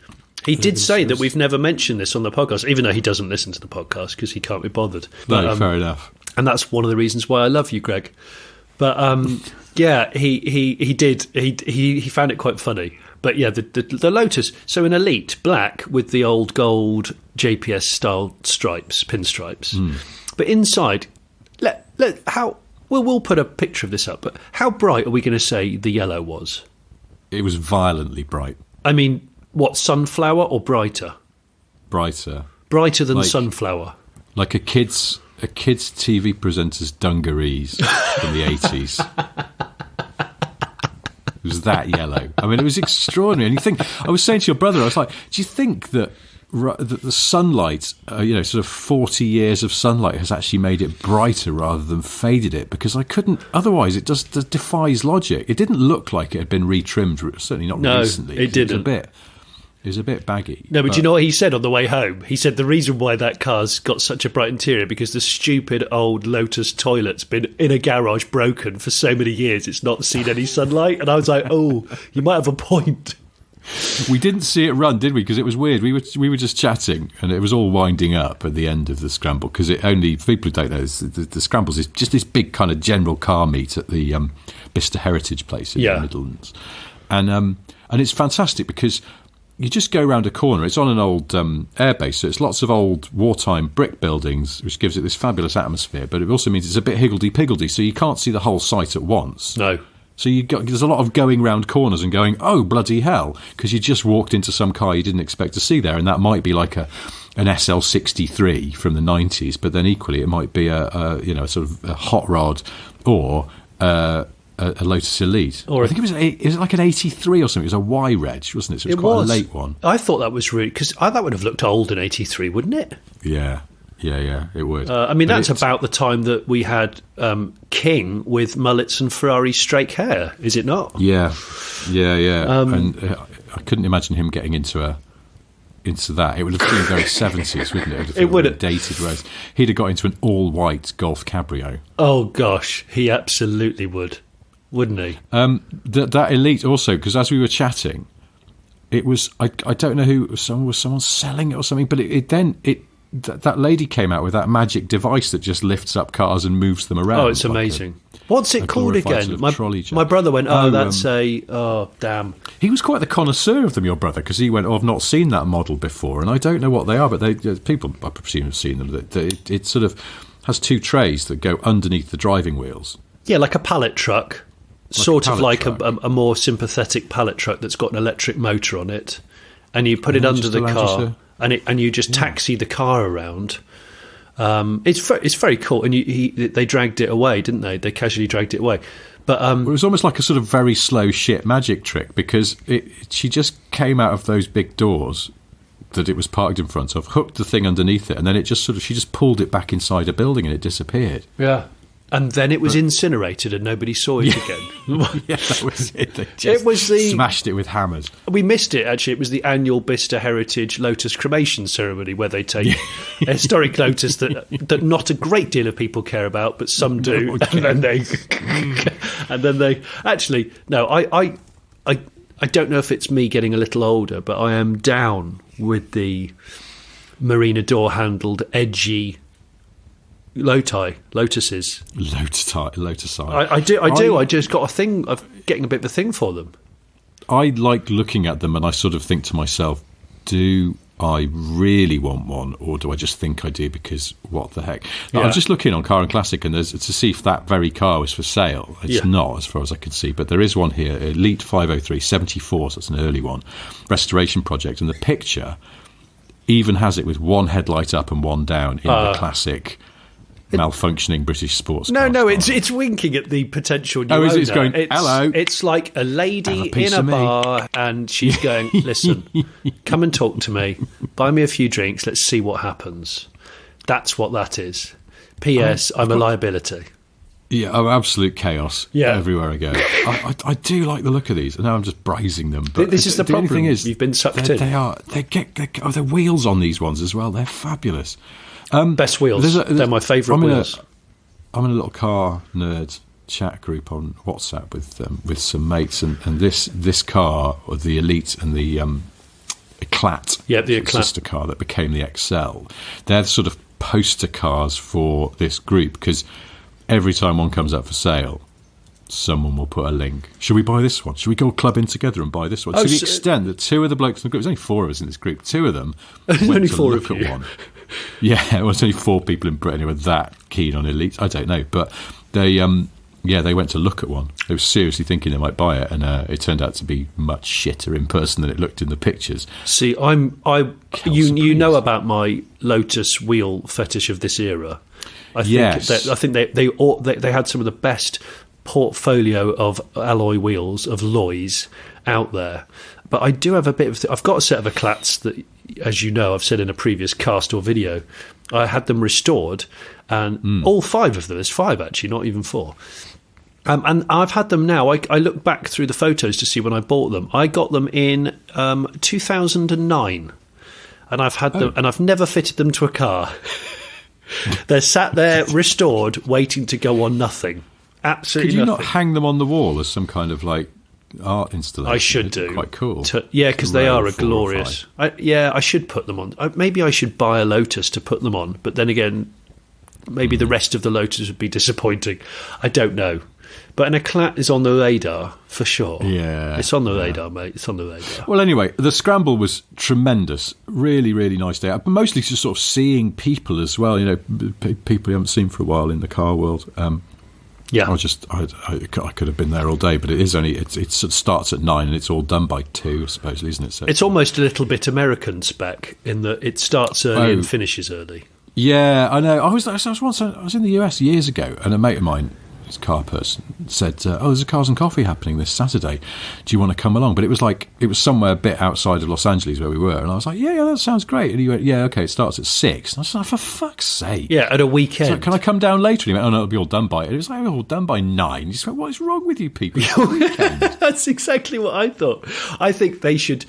he did say that we've never mentioned this on the podcast, even though he doesn't listen to the podcast because he can't be bothered. But, no, fair enough. And that's one of the reasons why I love you, Greg. But yeah, he did. He found it quite funny. But yeah, the Lotus, so an Elite black with the old gold JPS style stripes, pinstripes. But inside, we'll put a picture of this up. But how bright are we going to say the yellow was? It was violently bright. I mean, what, sunflower or brighter? Brighter. Brighter than sunflower. Like a kid's TV presenter's dungarees in the 80s. It was that yellow. I mean, it was extraordinary. And you think, I was saying to your brother, I was like, do you think that the sunlight, sort of 40 years of sunlight has actually made it brighter rather than faded it? Because I couldn't, otherwise it just defies logic. It didn't look like it had been retrimmed, certainly not recently. No, it didn't. It was It's a bit baggy. No, but you know what he said on the way home? He said the reason why that car's got such a bright interior because the stupid old Lotus toilet's been in a garage broken for so many years it's not seen any sunlight. And I was like, oh, you might have a point. We didn't see it run, did we? Because it was weird. We were just chatting, and it was all winding up at the end of the scramble. Because it only, for people who don't know, the scrambles is just this big kind of general car meet at the Bicester Heritage Place in the Midlands, and it's fantastic because you just go around a corner. It's on an old airbase, so it's lots of old wartime brick buildings, which gives it this fabulous atmosphere. But it also means it's a bit higgledy-piggledy, so you can't see the whole site at once. No. So there's a lot of going round corners and going, oh, bloody hell, because you just walked into some car you didn't expect to see there, and that might be like an SL63 from the 90s, but then equally it might be a sort of a hot rod or a Lotus Elite. Or I think it was like an 83 or something. It was a Y-Reg, wasn't it? So it was quite a late one. I thought that was really... because that would have looked old in 83, wouldn't it? Yeah. Yeah, it would. That's about the time that we had King with mullets and Ferrari straight hair, is it not? Yeah. And I couldn't imagine him getting into that. It would have been very 70s, wouldn't it? It would have dated, whereas he'd have got into an all-white Golf Cabrio. Oh, gosh, he absolutely would, wouldn't he? That Elite also, because as we were chatting, it was, I don't know who, someone selling it or something, but that lady came out with that magic device that just lifts up cars and moves them around. Oh, it's amazing. What's it called again? My brother went, damn. He was quite the connoisseur of them, your brother, because he went, I've not seen that model before, and I don't know what they are, but people, I presume, have seen them. It sort of has two trays that go underneath the driving wheels. Yeah, like a pallet truck. A more sympathetic pallet truck that's got an electric motor on it, and you put it under the car. And you just taxi the car around. It's very cool. And they dragged it away, didn't they? They casually dragged it away. But it was almost like a sort of very slow shit magic trick because she just came out of those big doors that it was parked in front of, hooked the thing underneath it, and then she just pulled it back inside a building and it disappeared. Yeah. And then it was incinerated and nobody saw it again. Yeah, that was it. They just smashed it with hammers. We missed it, actually. It was the annual Bicester Heritage Lotus cremation ceremony where they take a historic Lotus that not a great deal of people care about, but some do. And then they... Actually, no, I don't know if it's me getting a little older, but I am down with the marina door-handled, edgy... Lotuses. I do. I just got a thing of getting a bit of a thing for them. I like looking at them and I sort of think to myself, do I really want one or do I just think I do because what the heck? I'm just looking on Car and Classic and to see if that very car was for sale. It's not as far as I can see, but there is one here, Elite 503 74, so it's an early one, restoration project, and the picture even has it with one headlight up and one down in the classic... malfunctioning British sports car. No, it's winking at the potential new owner. It's going, hello. It's like a lady in a bar and she's going, listen, come and talk to me, buy me a few drinks, let's see what happens. That's what that is. P.S. I'm a liability. Yeah, absolute chaos everywhere I go. I do like the look of these, and now I'm just brazing them. But this is the problem. Thing is, you've been sucked in. The wheels on these ones as well, they're fabulous. Best wheels. They're my favourite wheels. I'm in a little car nerd chat group on WhatsApp with some mates, and this car, or the Elite and the Eclat, the Eclat sister car that became the XL, they're the sort of poster cars for this group because every time one comes up for sale, someone will put a link. Should we buy this one? Should we go club in together and buy this one? To the extent that two of the blokes in the group, there's only four of us in this group, two of them went to look at one. Yeah, well, there's only four people in Britain who were that keen on Elite. I don't know, but they went to look at one. They were seriously thinking they might buy it, and it turned out to be much shitter in person than it looked in the pictures. See, you know about my Lotus wheel fetish of this era. I think they had some of the best portfolio of alloy wheels of Loys out there. But I do have a bit of... I've got a set of Eclats that, as you know, I've said in a previous cast or video, I had them restored, and all five of them, there's five actually, not even four, And I've had them now. I look back through the photos to see when I bought them. I got them in 2009, and I've had them, and I've never fitted them to a car. They're sat there, restored, waiting to go on nothing. Absolutely. Could you nothing. not hang them on the wall as some kind of like art installation? I should do. Quite cool. Because they are a 4 or glorious. I should put them on. Maybe I should buy a Lotus to put them on. But then again, maybe the rest of the Lotus would be disappointing. I don't know. But an Eclat is on the radar for sure. Yeah. It's on the radar, mate. It's on the radar. Well, anyway, the scramble was tremendous. Really, really nice day. But mostly just sort of seeing people as well, you know, people you haven't seen for a while in the car world. Yeah. I could have been there all day, but it sort of starts at 9 and it's all done by 2, supposedly, isn't it? So it's almost a little bit American spec in that it starts early and finishes early. Yeah, I know. I was in the US years ago, and a mate of mine, his car person, said, there's a Cars and Coffee happening this Saturday. Do you want to come along? But it was somewhere a bit outside of Los Angeles where we were. And I was like, yeah, that sounds great. And he went, yeah, okay, it starts at 6. And I was like, for fuck's sake. Yeah, at a weekend. Like, can I come down later? And he went, oh, no, it'll be all done by. And it was like, all done by 9. He just went, what is wrong with you people? That's exactly what I thought. I think they should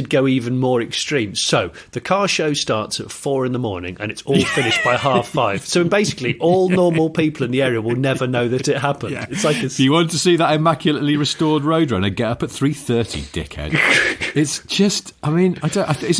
go even more extreme. So the car show starts at 4 a.m. and it's all finished by 5:30. So basically, all normal people in the area will never know that it happened. Yeah. It's like if you want to see that immaculately restored Roadrunner, get up at 3:30, dickhead. It's just, I mean,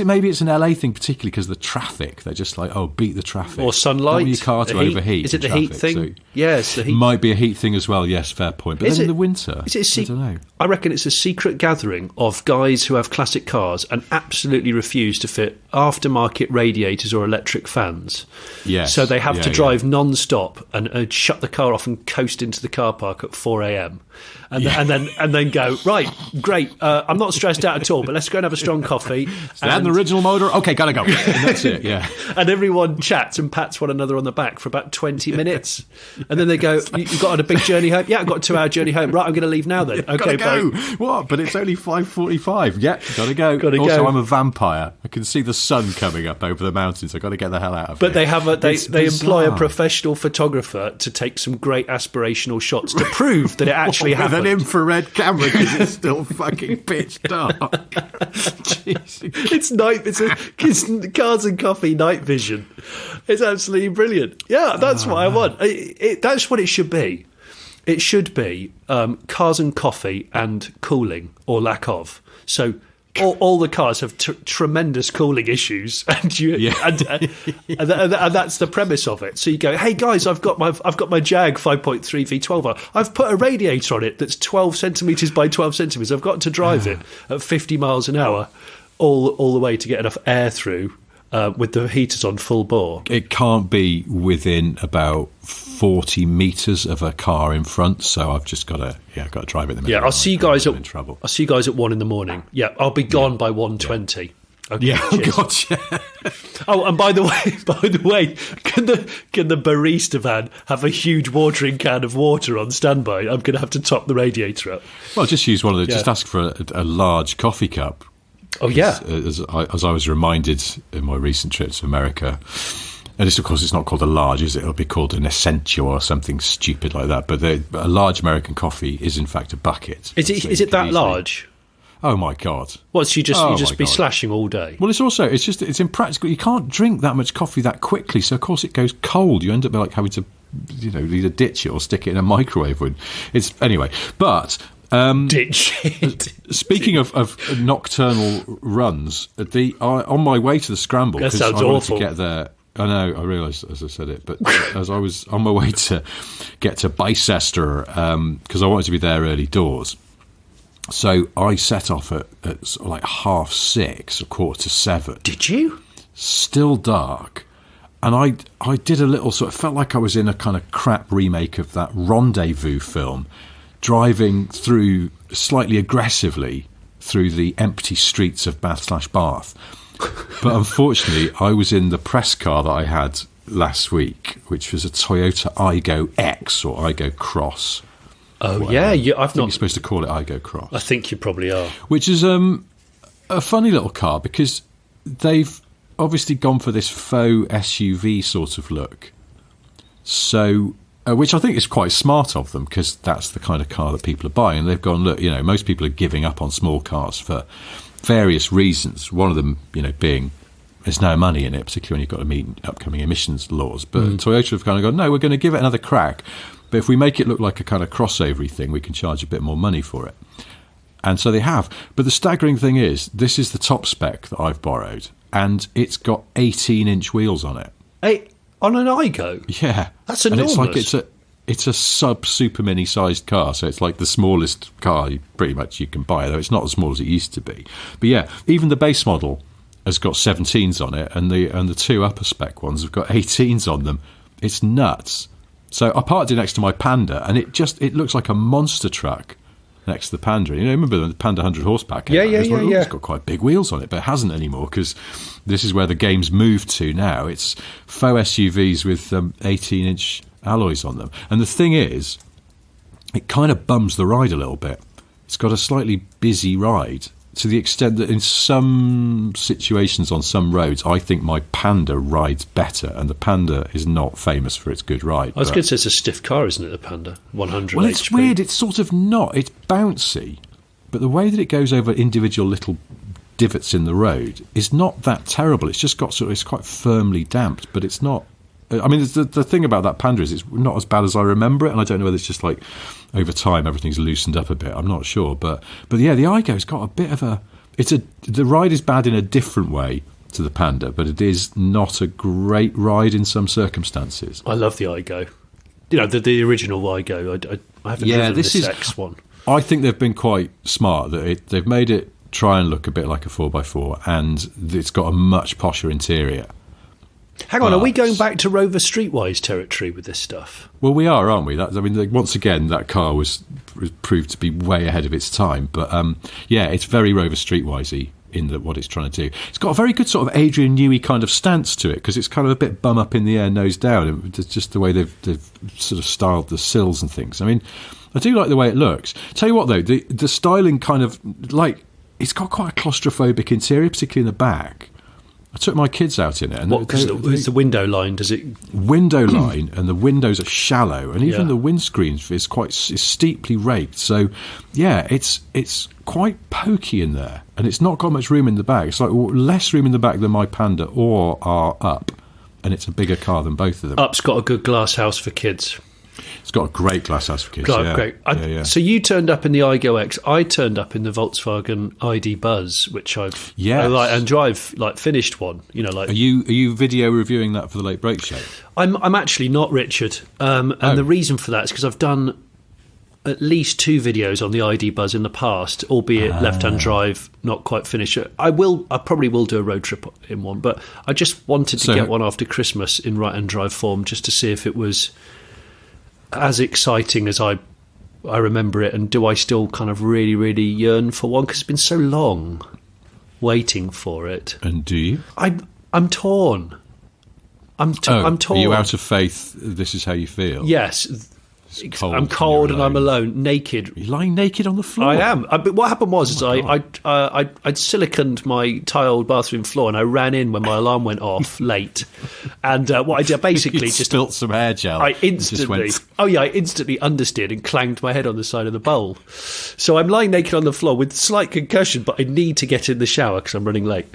maybe it's an LA thing, particularly because of the traffic. They're just like, beat the traffic or sunlight. Don't want your car to overheat. Is it the heat thing? So Yes, the heat. Might be a heat thing as well. Yes, fair point. But then in the winter, I don't know. I reckon it's a secret gathering of guys who have classic cars and absolutely refuse to fit aftermarket radiators or electric fans. Yes. So they have to drive non-stop and shut the car off and coast into the car park at 4 a.m. And then go, right, great, I'm not stressed out at all, but let's go and have a strong coffee. And the original motor? Okay, gotta go. And that's it, yeah. And everyone chats and pats one another on the back for about 20 minutes. And then they go, you got on a big journey home? Yeah, I've got a 2-hour journey home. Right, I'm going to leave now then. Okay, gotta go. bye. What? But it's only 5:45. Yeah, gotta go. Also, I'm a vampire. I can see the sun coming up over the mountains. I've got to get the hell out of here. But they employ a professional photographer to take some great aspirational shots to prove that it actually happened. With an infrared camera because it's still fucking pitch dark. It's it's Cars and Coffee night vision. It's absolutely brilliant. Yeah, that's what I want. That's what it should be. It should be Cars and Coffee and cooling or lack of. So all the cars have tremendous cooling issues, and that's the premise of it. So you go, hey guys, I've got my Jag 5.3 V12. I've put a radiator on it that's 12 centimeters by 12 centimeters. I've got to drive it at 50 miles an hour all the way to get enough air through. With the heaters on full bore. It can't be within about 40 metres of a car in front, so I've just got to drive it in the middle. Yeah, I'll see you guys at trouble. I'll see you guys at 1 a.m. Yeah, I'll be gone by 1:20. Yeah. Okay, yeah, gotcha. Oh, and by the way, can the barista van have a huge watering can of water on standby? I'm going to have to top the radiator up. Well, just use one of the. Just ask for a large coffee cup. Oh yeah, as I was reminded in my recent trip to America, and of course it's not called a large, is it? It'll be called an essential or something stupid like that. But a large American coffee is in fact a bucket. Is it that large? Oh my god! Well, so you just be slashing all day. Well, it's impractical. You can't drink that much coffee that quickly, so of course it goes cold. You end up like having to, either ditch it or stick it in a microwave. But. Ditch it. Speaking of nocturnal runs, on my way to the scramble, that sounds I wanted awful. to get there. I know, I realised as I said it, but as I was on my way to get to Bicester, because I wanted to be there early doors, so I set off at sort of like 6:30, or 6:45. Did you? Still dark. And I did a little sort of, felt like I was in a kind of crap remake of that Rendezvous film, driving through slightly aggressively through the empty streets of Bath/Bath. But unfortunately, I was in the press car that I had last week, which was a Toyota Aygo X or Aygo Cross. Oh, whatever. yeah. I think you're supposed to call it Aygo Cross. I think you probably are. Which is a funny little car because they've obviously gone for this faux SUV sort of look. So which I think is quite smart of them, because that's the kind of car that people are buying. And they've gone, look, most people are giving up on small cars for various reasons. One of them, being there's no money in it, particularly when you've got to meet upcoming emissions laws. But Toyota have kind of gone, no, we're going to give it another crack. But if we make it look like a kind of crossover thing, we can charge a bit more money for it. And so they have. But the staggering thing is, this is the top spec that I've borrowed, and it's got 18-inch wheels on it. Hey, on an Igo? Yeah. That's enormous. And it's like it's a super mini sized car, so it's like the smallest car pretty much you can buy, though it's not as small as it used to be. But yeah, even the base model has got 17s on it, and the two upper spec ones have got 18s on them. It's nuts. So I parked it next to my Panda, and it looks like a monster truck next to the Panda. Remember the Panda 100 horsepower came out? Yeah. It's got quite big wheels on it, but it hasn't anymore, because this is where the game's moved to now. It's faux SUVs with 18-inch alloys on them. And the thing is, it kind of bums the ride a little bit. It's got a slightly busy ride, to the extent that in some situations on some roads, I think my Panda rides better, and the Panda is not famous for its good ride. I was going to say it's a stiff car, isn't it, the Panda? 100 Well, it's HP. weird. It's sort of not. It's bouncy, but the way that it goes over individual little divots in the road is not that terrible. It's just got it's quite firmly damped, but it's not. I mean, the thing about that Panda is it's not as bad as I remember it, and I don't know whether it's just like over time everything's loosened up a bit. I'm not sure, but yeah, the Igo's got a bit of a. The ride is bad in a different way to the Panda, but it is not a great ride in some circumstances. I love the Igo. The original Igo. I haven't driven this X one. I think they've been quite smart. That they've made it try and look a bit like a 4x4, and it's got a much posher interior. Hang on, are we going back to Rover Streetwise territory with this stuff? Well, we are, aren't we? Once again, that car was proved to be way ahead of its time. But yeah, it's very Rover Streetwisey in what it's trying to do. It's got a very good sort of Adrian Newey kind of stance to it, because it's kind of a bit bum up in the air, nose down. It's just the way they've sort of styled the sills and things. I mean, I do like the way it looks. Tell you what, though, the styling kind of it's got quite a claustrophobic interior, particularly in the back. I took my kids out in it. And because it's the window line, does it? Window line, and the windows are shallow, and even the windscreen is steeply raked. So, yeah, it's quite pokey in there, and it's not got much room in the back. It's like less room in the back than my Panda or our Up, and it's a bigger car than both of them. Up's got a good glass house for kids. It's got a great glass house for kids. Great. So you turned up in the Igo X. I turned up in the Volkswagen ID Buzz, which I like and drive finished one. Are you video reviewing that for the Late Break Show? I'm actually not, Richard. And the reason for that is because I've done at least 2 videos on the ID Buzz in the past, albeit left-hand drive, not quite finished. I probably will do a road trip in one, but I just wanted to get one after Christmas in right-hand drive form, just to see if it was as exciting as I remember it, and do I still kind of really, really yearn for one, because it's been so long waiting for it. And do you? I'm torn. I'm torn. Are you out of faith? This is how you feel? Yes. Cold, I'm cold and I'm alone, naked. You're lying naked on the floor. I am. But what happened was I'd siliconed my tiled bathroom floor, and I ran in when my alarm went off late. And what I did basically just spilt some hair gel. I instantly understeered and clanged my head on the side of the bowl. So I'm lying naked on the floor with slight concussion, but I need to get in the shower because I'm running late.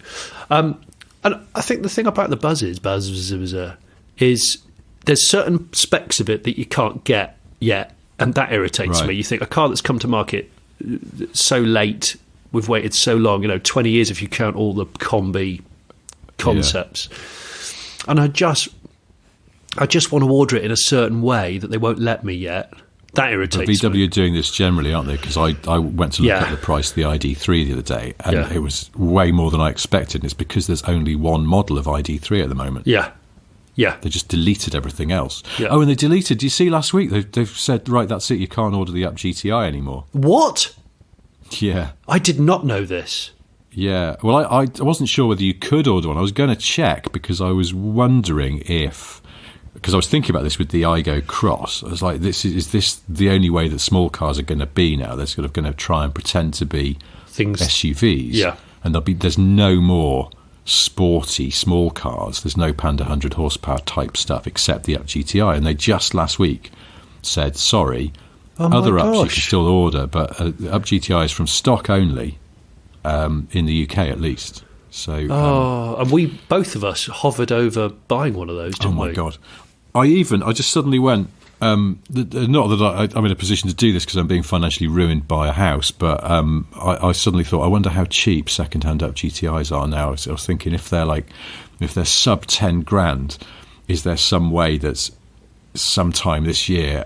And I think the thing about the Buzz is there's certain specs of it that you can't get yet, and that irritates me. You think a car that's come to market so late, we've waited so long, 20 years if you count all the combi concepts, and I just want to order it in a certain way that they won't let me yet. That irritates me. VW are doing this generally, aren't they? Because I went to look at the price of the ID3 the other day, and it was way more than I expected, and it's because there's only one model of ID3 at the moment. Yeah, they just deleted everything else. Yeah. Oh, and they deleted. Do you see last week? They've said, right, that's it. You can't order the Up GTI anymore. What? Yeah, I did not know this. Yeah, well, I wasn't sure whether you could order one. I was going to check because I was wondering because I was thinking about this with the Igo Cross. I was like, is this the only way that small cars are going to be now? They're sort of going to try and pretend to be SUVs. Yeah, and there's no more sporty small cars. There's no Panda 100 horsepower type stuff except the Up GTI, and they just last week said, sorry, other Ups you can still order, but Up GTI is from stock only, in the UK at least. So, and we, both of us, hovered over buying one of those, didn't we? Oh my God. I just suddenly went, not that I'm in a position to do this because I'm being financially ruined by a house, but I suddenly thought, I wonder how cheap second-hand Up GTIs are now. So I was thinking, if they're sub 10 grand, is there some way that's sometime this year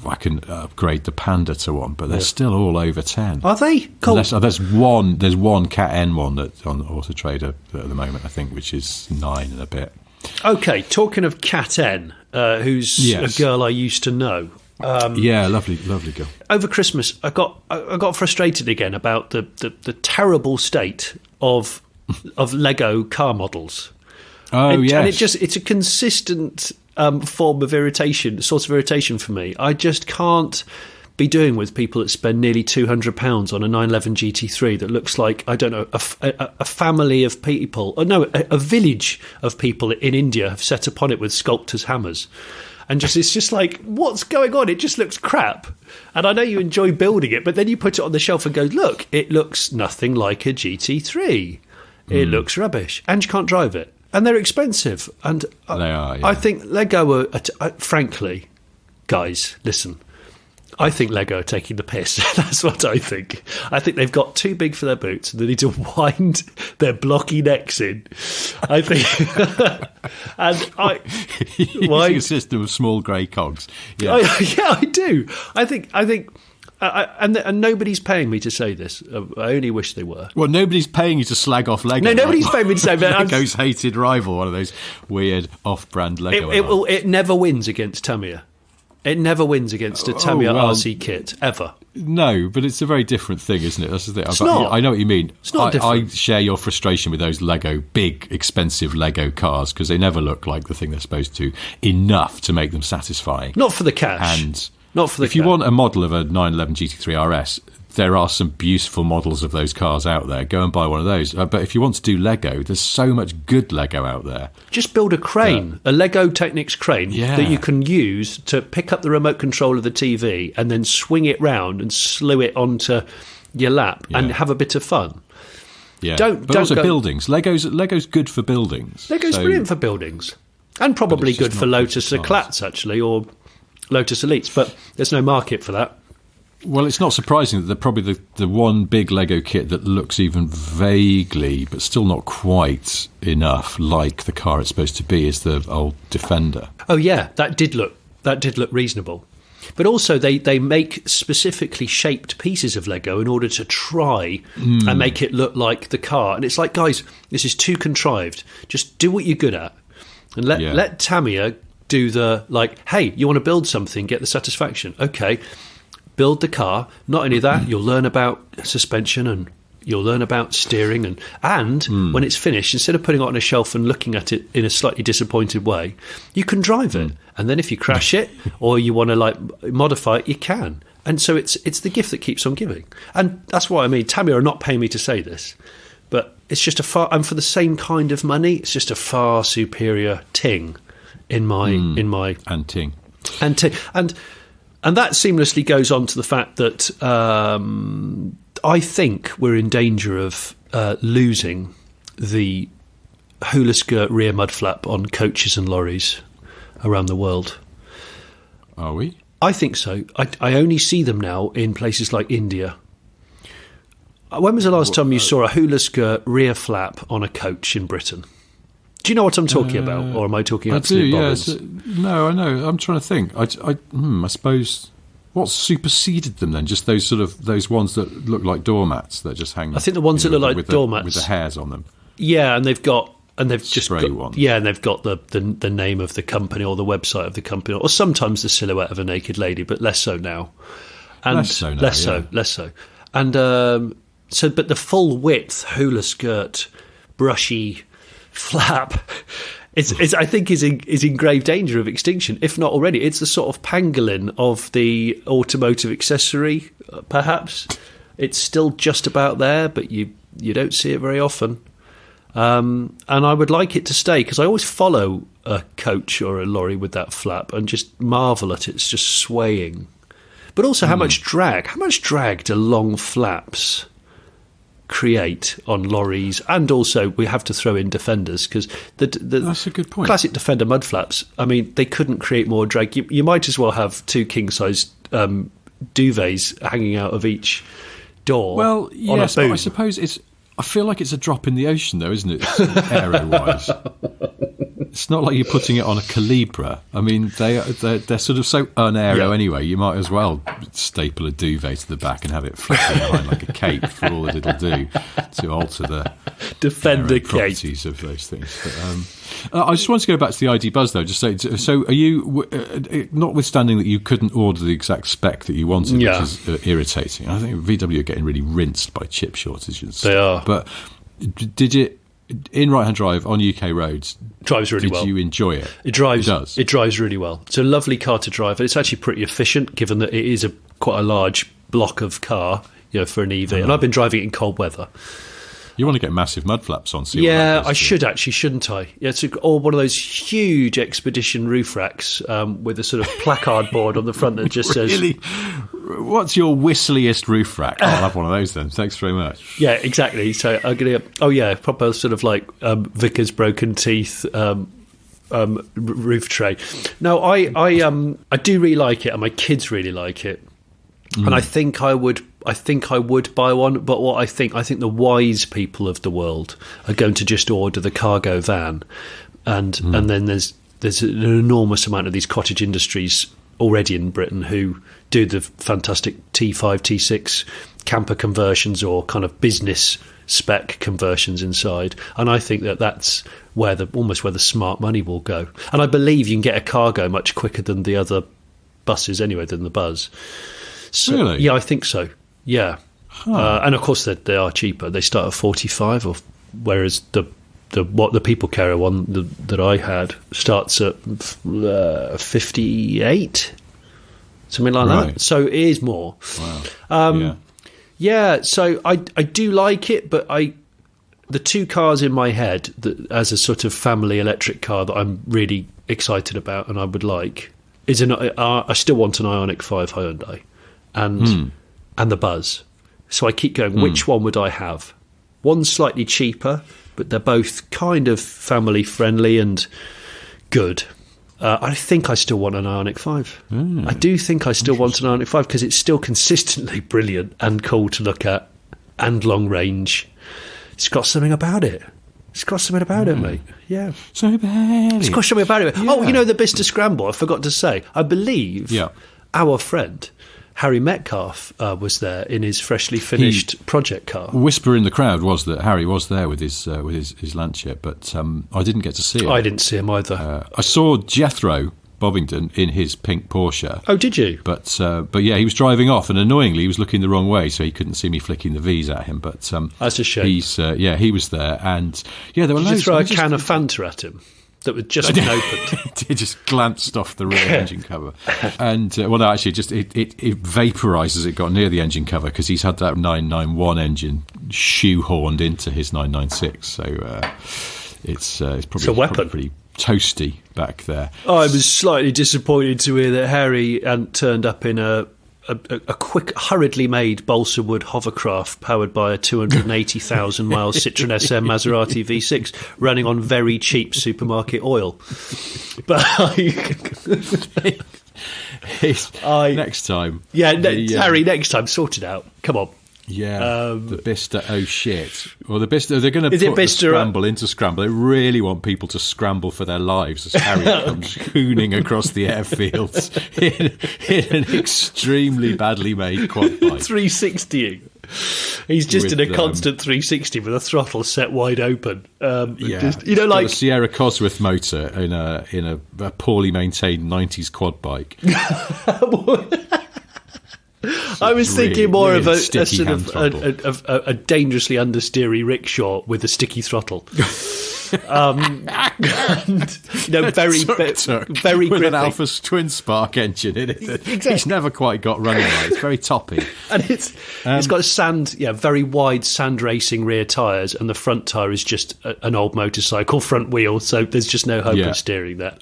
I can upgrade the Panda to one? But they're still all over 10. Are they? Cool. There's one Cat N one that on Auto Trader at the moment, I think, which is 9 and a bit. Okay, talking of Cat N, who's a girl I used to know. Lovely girl. Over Christmas, I got frustrated again about the terrible state of Lego car models. And it's a consistent form of source of irritation for me. I just can't be doing with people that spend nearly £200 on a 911 GT3 that looks like, I don't know, a family of people, a village of people in India have set upon it with sculptors' hammers. And it's just like, what's going on? It just looks crap. And I know you enjoy building it, but then you put it on the shelf and go, look, it looks nothing like a GT3. It looks rubbish. And you can't drive it. And they're expensive. And they are, yeah. I think Lego frankly, guys, listen, I think Lego are taking the piss. That's what I think. I think they've got too big for their boots and they need to wind their blocky necks in. I think. Using a system of small grey cogs. Yeah. I do. I think. And nobody's paying me to say this. I only wish they were. Well, nobody's paying you to slag off Lego. No, nobody's paying me to say that. Lego's hated rival, one of those weird off-brand Lego. It never wins against Tamiya. It never wins against a Tamiya RC kit, ever. No, but it's a very different thing, isn't it? That's the thing. It's not. I know what you mean. It's not different. I share your frustration with those big, expensive Lego cars, because they never look like the thing they're supposed to, enough to make them satisfying. Not for the cash. And not for the if you want a model of a 911 GT3 RS, there are some beautiful models of those cars out there. Go and buy one of those. But if you want to do Lego, there's so much good Lego out there. Just build a crane, a Lego Technics crane that you can use to pick up the remote control of the TV and then swing it round and slew it onto your lap and have a bit of fun. Yeah, but also buildings. Lego's good for buildings. Lego's brilliant for buildings. And probably good for Lotus Eclats, actually, or Lotus Elites. But there's no market for that. Well, it's not surprising that they're probably the one big Lego kit that looks even vaguely, but still not quite enough like the car it's supposed to be, is the old Defender. Oh yeah, that did look reasonable. But also they make specifically shaped pieces of Lego in order to try and make it look like the car. And it's like, guys, this is too contrived. Just do what you're good at. And let Tamiya do the, like, hey, you want to build something, get the satisfaction. Okay. Build the car. Not only that, you'll learn about suspension and you'll learn about steering. And when it's finished, instead of putting it on a shelf and looking at it in a slightly disappointed way, you can drive it. And then if you crash it or you want to modify it, you can. And so it's the gift that keeps on giving. And that's what I mean. Tamiya are not paying me to say this, but it's just and for the same kind of money, it's just a far superior ting in my and ting. And that seamlessly goes on to the fact that I think we're in danger of losing the hula skirt rear mud flap on coaches and lorries around the world. Are we? I think so. I only see them now in places like India. When was the last time you saw a hula skirt rear flap on a coach in Britain? Do you know what I'm talking about, or am I talking absolute bobbins? No, I know. I'm trying to think. I suppose what superseded them then? Just those ones that look like doormats that just hang. I think the ones that look like doormats with the hairs on them. Yeah, and they've just spray ones. Yeah, and they've got the name of the company or the website of the company, or sometimes the silhouette of a naked lady, but less so now. And less so. And but the full width hula skirt, brushy flap I think is in grave danger of extinction, if not already. It's the sort of pangolin of the automotive accessory, perhaps. It's still just about there, but you don't see it very often. And I would like it to stay, because I always follow a coach or a lorry with that flap and just marvel at it's just swaying. But also how much drag do long flaps create on lorries? And also we have to throw in Defenders, because that's a good point. Classic Defender mud flaps, I mean, they couldn't create more drag. You might as well have 2 king-size duvets hanging out of each door. Well, on yes, a boom. but I suppose I feel like it's a drop in the ocean, though, isn't it, aero-wise? It's not like you're putting it on a Calibra. I mean, they're sort of so un-aero anyway. You might as well staple a duvet to the back and have it flapping behind like a cape for all that it'll do to alter the Defender cape properties of those things. But, I just want to go back to the ID Buzz, though. Just say, so are you, notwithstanding that you couldn't order the exact spec that you wanted, which is irritating. I think VW are getting really rinsed by chip shortages. They are. But did it, in right-hand drive on UK roads, drives really well. Did you enjoy it? It drives. It does. It drives really well. It's a lovely car to drive, and it's actually pretty efficient, given that it is quite a large block of car, for an EV. And I've been driving it in cold weather. You want to get massive mud flaps on? I should actually, shouldn't I? Yeah, it's one of those huge Expedition roof racks with a sort of placard board on the front that just really? says, "What's your whistliest roof rack?" I'll have one of those then. Thanks very much. Yeah, exactly. So I'm gonna proper sort of like Vickers broken teeth roof tray. No, I do really like it, and my kids really like it, and I think I would buy one. But what I think the wise people of the world are going to just order the cargo van, and then there's an enormous amount of these cottage industries already in Britain who do the fantastic T5, T6 camper conversions or kind of business spec conversions inside. And I think that's almost where the smart money will go. And I believe you can get a cargo much quicker than the other buses anyway, than the Buzz. So, really? Yeah, I think so. Yeah. And of course they are cheaper. They start at 45, whereas what the People Carrier one that I had starts at 58, something like that. So it is more. Wow. Yeah. So I do like it, but the 2 cars in my head as a sort of family electric car that I'm really excited about and I would like is I still want an Ioniq 5 Hyundai and the Buzz. So I keep going, which one would I have? One's slightly cheaper, but they're both kind of family friendly and good. I think I still want an Ioniq 5. I do think I still want an Ioniq 5 because it's still consistently brilliant and cool to look at and long range. It's got something about it. Mate. Yeah. It's got something about it. Yeah. Oh, the Bicester Scramble, I forgot to say. I believe our friend Harry Metcalf was there in his freshly finished project car. Whisper in the crowd was that Harry was there with his Lancia, but I didn't get to see him. I didn't see him either. I saw Jethro Bovingdon in his pink Porsche. Oh, did you? But yeah, he was driving off, and annoyingly, he was looking the wrong way, so he couldn't see me flicking the V's at him. But that's a shame. He was there, and there were loads. Did you throw a can of Fanta at him? That was just been opened. It just glanced off the rear engine cover, and no, actually, just it vaporised as it got near the engine cover because he's had that 991 engine shoehorned into his 996, so it's probably pretty toasty back there. I was slightly disappointed to hear that Harry turned up in a quick, hurriedly made balsa wood hovercraft powered by a 280,000 mile Citroen SM Maserati V6 running on very cheap supermarket oil. But next time. Yeah, Harry, next time, sort it out. Come on. Yeah, the Bicester, oh shit. Well, the Bicester, they're going to put the Scramble into Scramble. They really want people to scramble for their lives as Harry comes hooning across the airfields in an extremely badly made quad bike. 360ing. He's just in a constant 360 with a throttle set wide open. Just, like a Sierra Cosworth motor in a poorly maintained 90s quad bike. I was thinking more of a sort of a dangerously understeery rickshaw with a sticky throttle. And, very with gripping. an Alpha twin spark engine in it. Exactly. He's never quite got running right. It's very toppy. And it's got very wide sand racing rear tyres, and the front tyre is just an old motorcycle front wheel, so there's just no hope of steering that.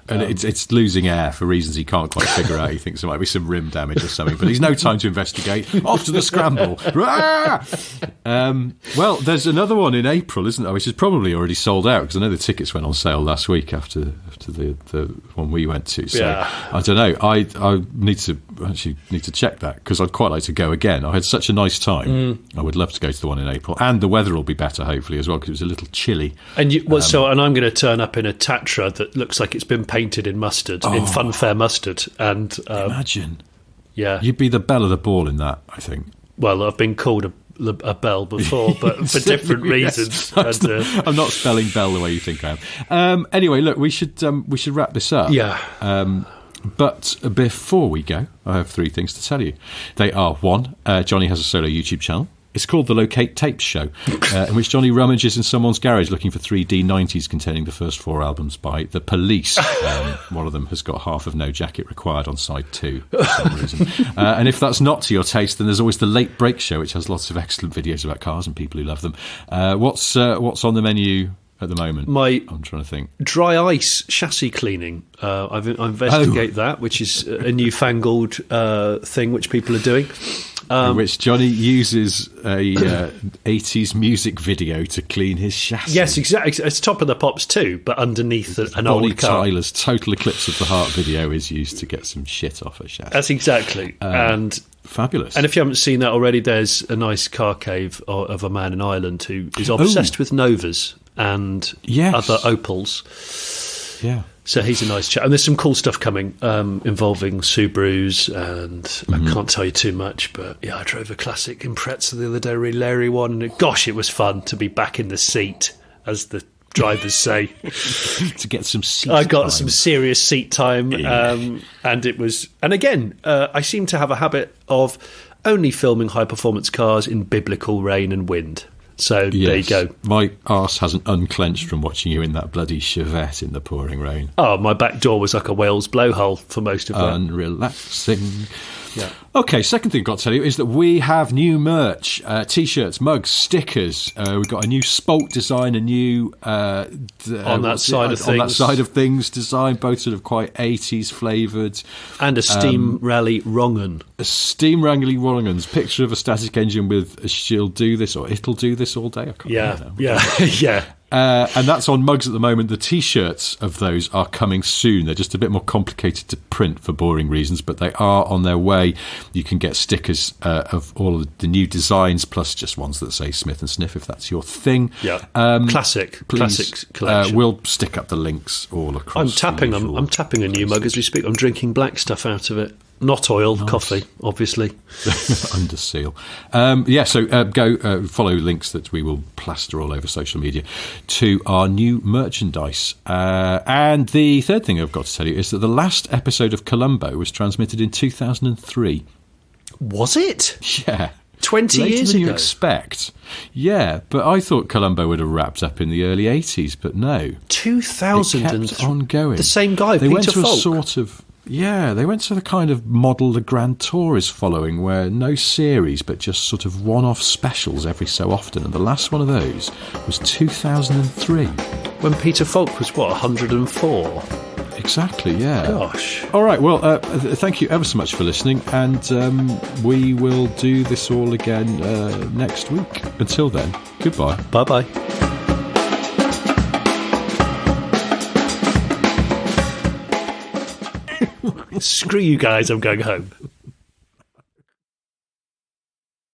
And it's losing air for reasons he can't quite figure out. He thinks there might be some rim damage or something, but he's no time to investigate. Off to the scramble. Well, there's another one in April, isn't there? Which is probably already sold out, because I know the tickets went on sale last week after the one we went to. So I don't know. I need to check that, because I'd quite like to go again. I had such a nice time. I would love to go to the one in April, and the weather will be better hopefully as well, because it was a little chilly. And and I'm going to turn up in a Tatra that looks like it's been painted in mustard, in Funfair mustard, and imagine, you'd be the belle of the ball in that. I think. Well, I've been called a belle before, but for different reasons. I'm not spelling belle the way you think I am. Anyway, look, we should wrap this up. Yeah. But before we go, I have 3 things to tell you. They are: 1, Johnny has a solo YouTube channel. It's called The Locate Tapes Show, in which Johnny rummages in someone's garage looking for 3D 90s containing the first 4 albums by The Police. One of them has got half of No Jacket Required on side 2 for some reason. And if that's not to your taste, then there's always The Late Break Show, which has lots of excellent videos about cars and people who love them. What's on the menu at the moment? I'm trying to think. Dry ice chassis cleaning. I investigate that, which is a newfangled thing which people are doing. In which Johnny uses a 80s music video to clean his chassis. Yes, exactly. It's Top of the Pops too, but underneath an old car. Bonnie Tyler's Total Eclipse of the Heart video is used to get some shit off a chassis. That's exactly. And fabulous. And if you haven't seen that already, there's a nice car cave of a man in Ireland who is obsessed with Novas and other Opals. Yeah. So he's a nice chap. And there's some cool stuff coming involving Subarus, and I can't tell you too much, but I drove a classic Impreza the other day, a really leery one, and gosh, it was fun to be back in the seat, as the drivers say. To get some seat I got time. some serious seat time, and it was... And again, I seem to have a habit of only filming high-performance cars in biblical rain and wind. So there you go. My arse hasn't unclenched from watching you in that bloody Chevette in the pouring rain. Oh, my back door was like a whale's blowhole for most of that. Unrelaxing. Yeah. Okay, second thing I've got to tell you is that we have new merch, T-shirts, mugs, stickers. We've got a new Spolt design, a new... on that side of things design, both sort of quite 80s flavoured. And a Steam Rally Wrongen. A Steam Rally Wrongen's picture of a static engine with a she'll do this or it'll do this all day. I can't remember now. Yeah. And that's on mugs at the moment. The T-shirts of those are coming soon. They're just a bit more complicated to print for boring reasons, but they are on their way. You can get stickers of all of the new designs, plus just ones that say Smith and Sniff, if that's your thing. Yeah, classic collection. We'll stick up the links all across. I'm tapping a new mug as we speak. I'm drinking black stuff out of it. Not oil, coffee, obviously. Under seal. So go follow links that we will plaster all over social media to our new merchandise. And the third thing I've got to tell you is that the last episode of Columbo was transmitted in 2003. Was it? Yeah. 20 Later years than ago? You expect. Yeah, but I thought Columbo would have wrapped up in the early 80s, but no. 2003. It kept on going. The same guy, Peter Peter Falk. A sort of... Yeah, they went to the kind of model the Grand Tour is following, where no series, but just sort of one-off specials every so often. And the last one of those was 2003. When Peter Falk was, 104? Exactly, yeah. Gosh. All right, well, thank you ever so much for listening, and we will do this all again next week. Until then, goodbye. Bye-bye. Screw you guys, I'm going home.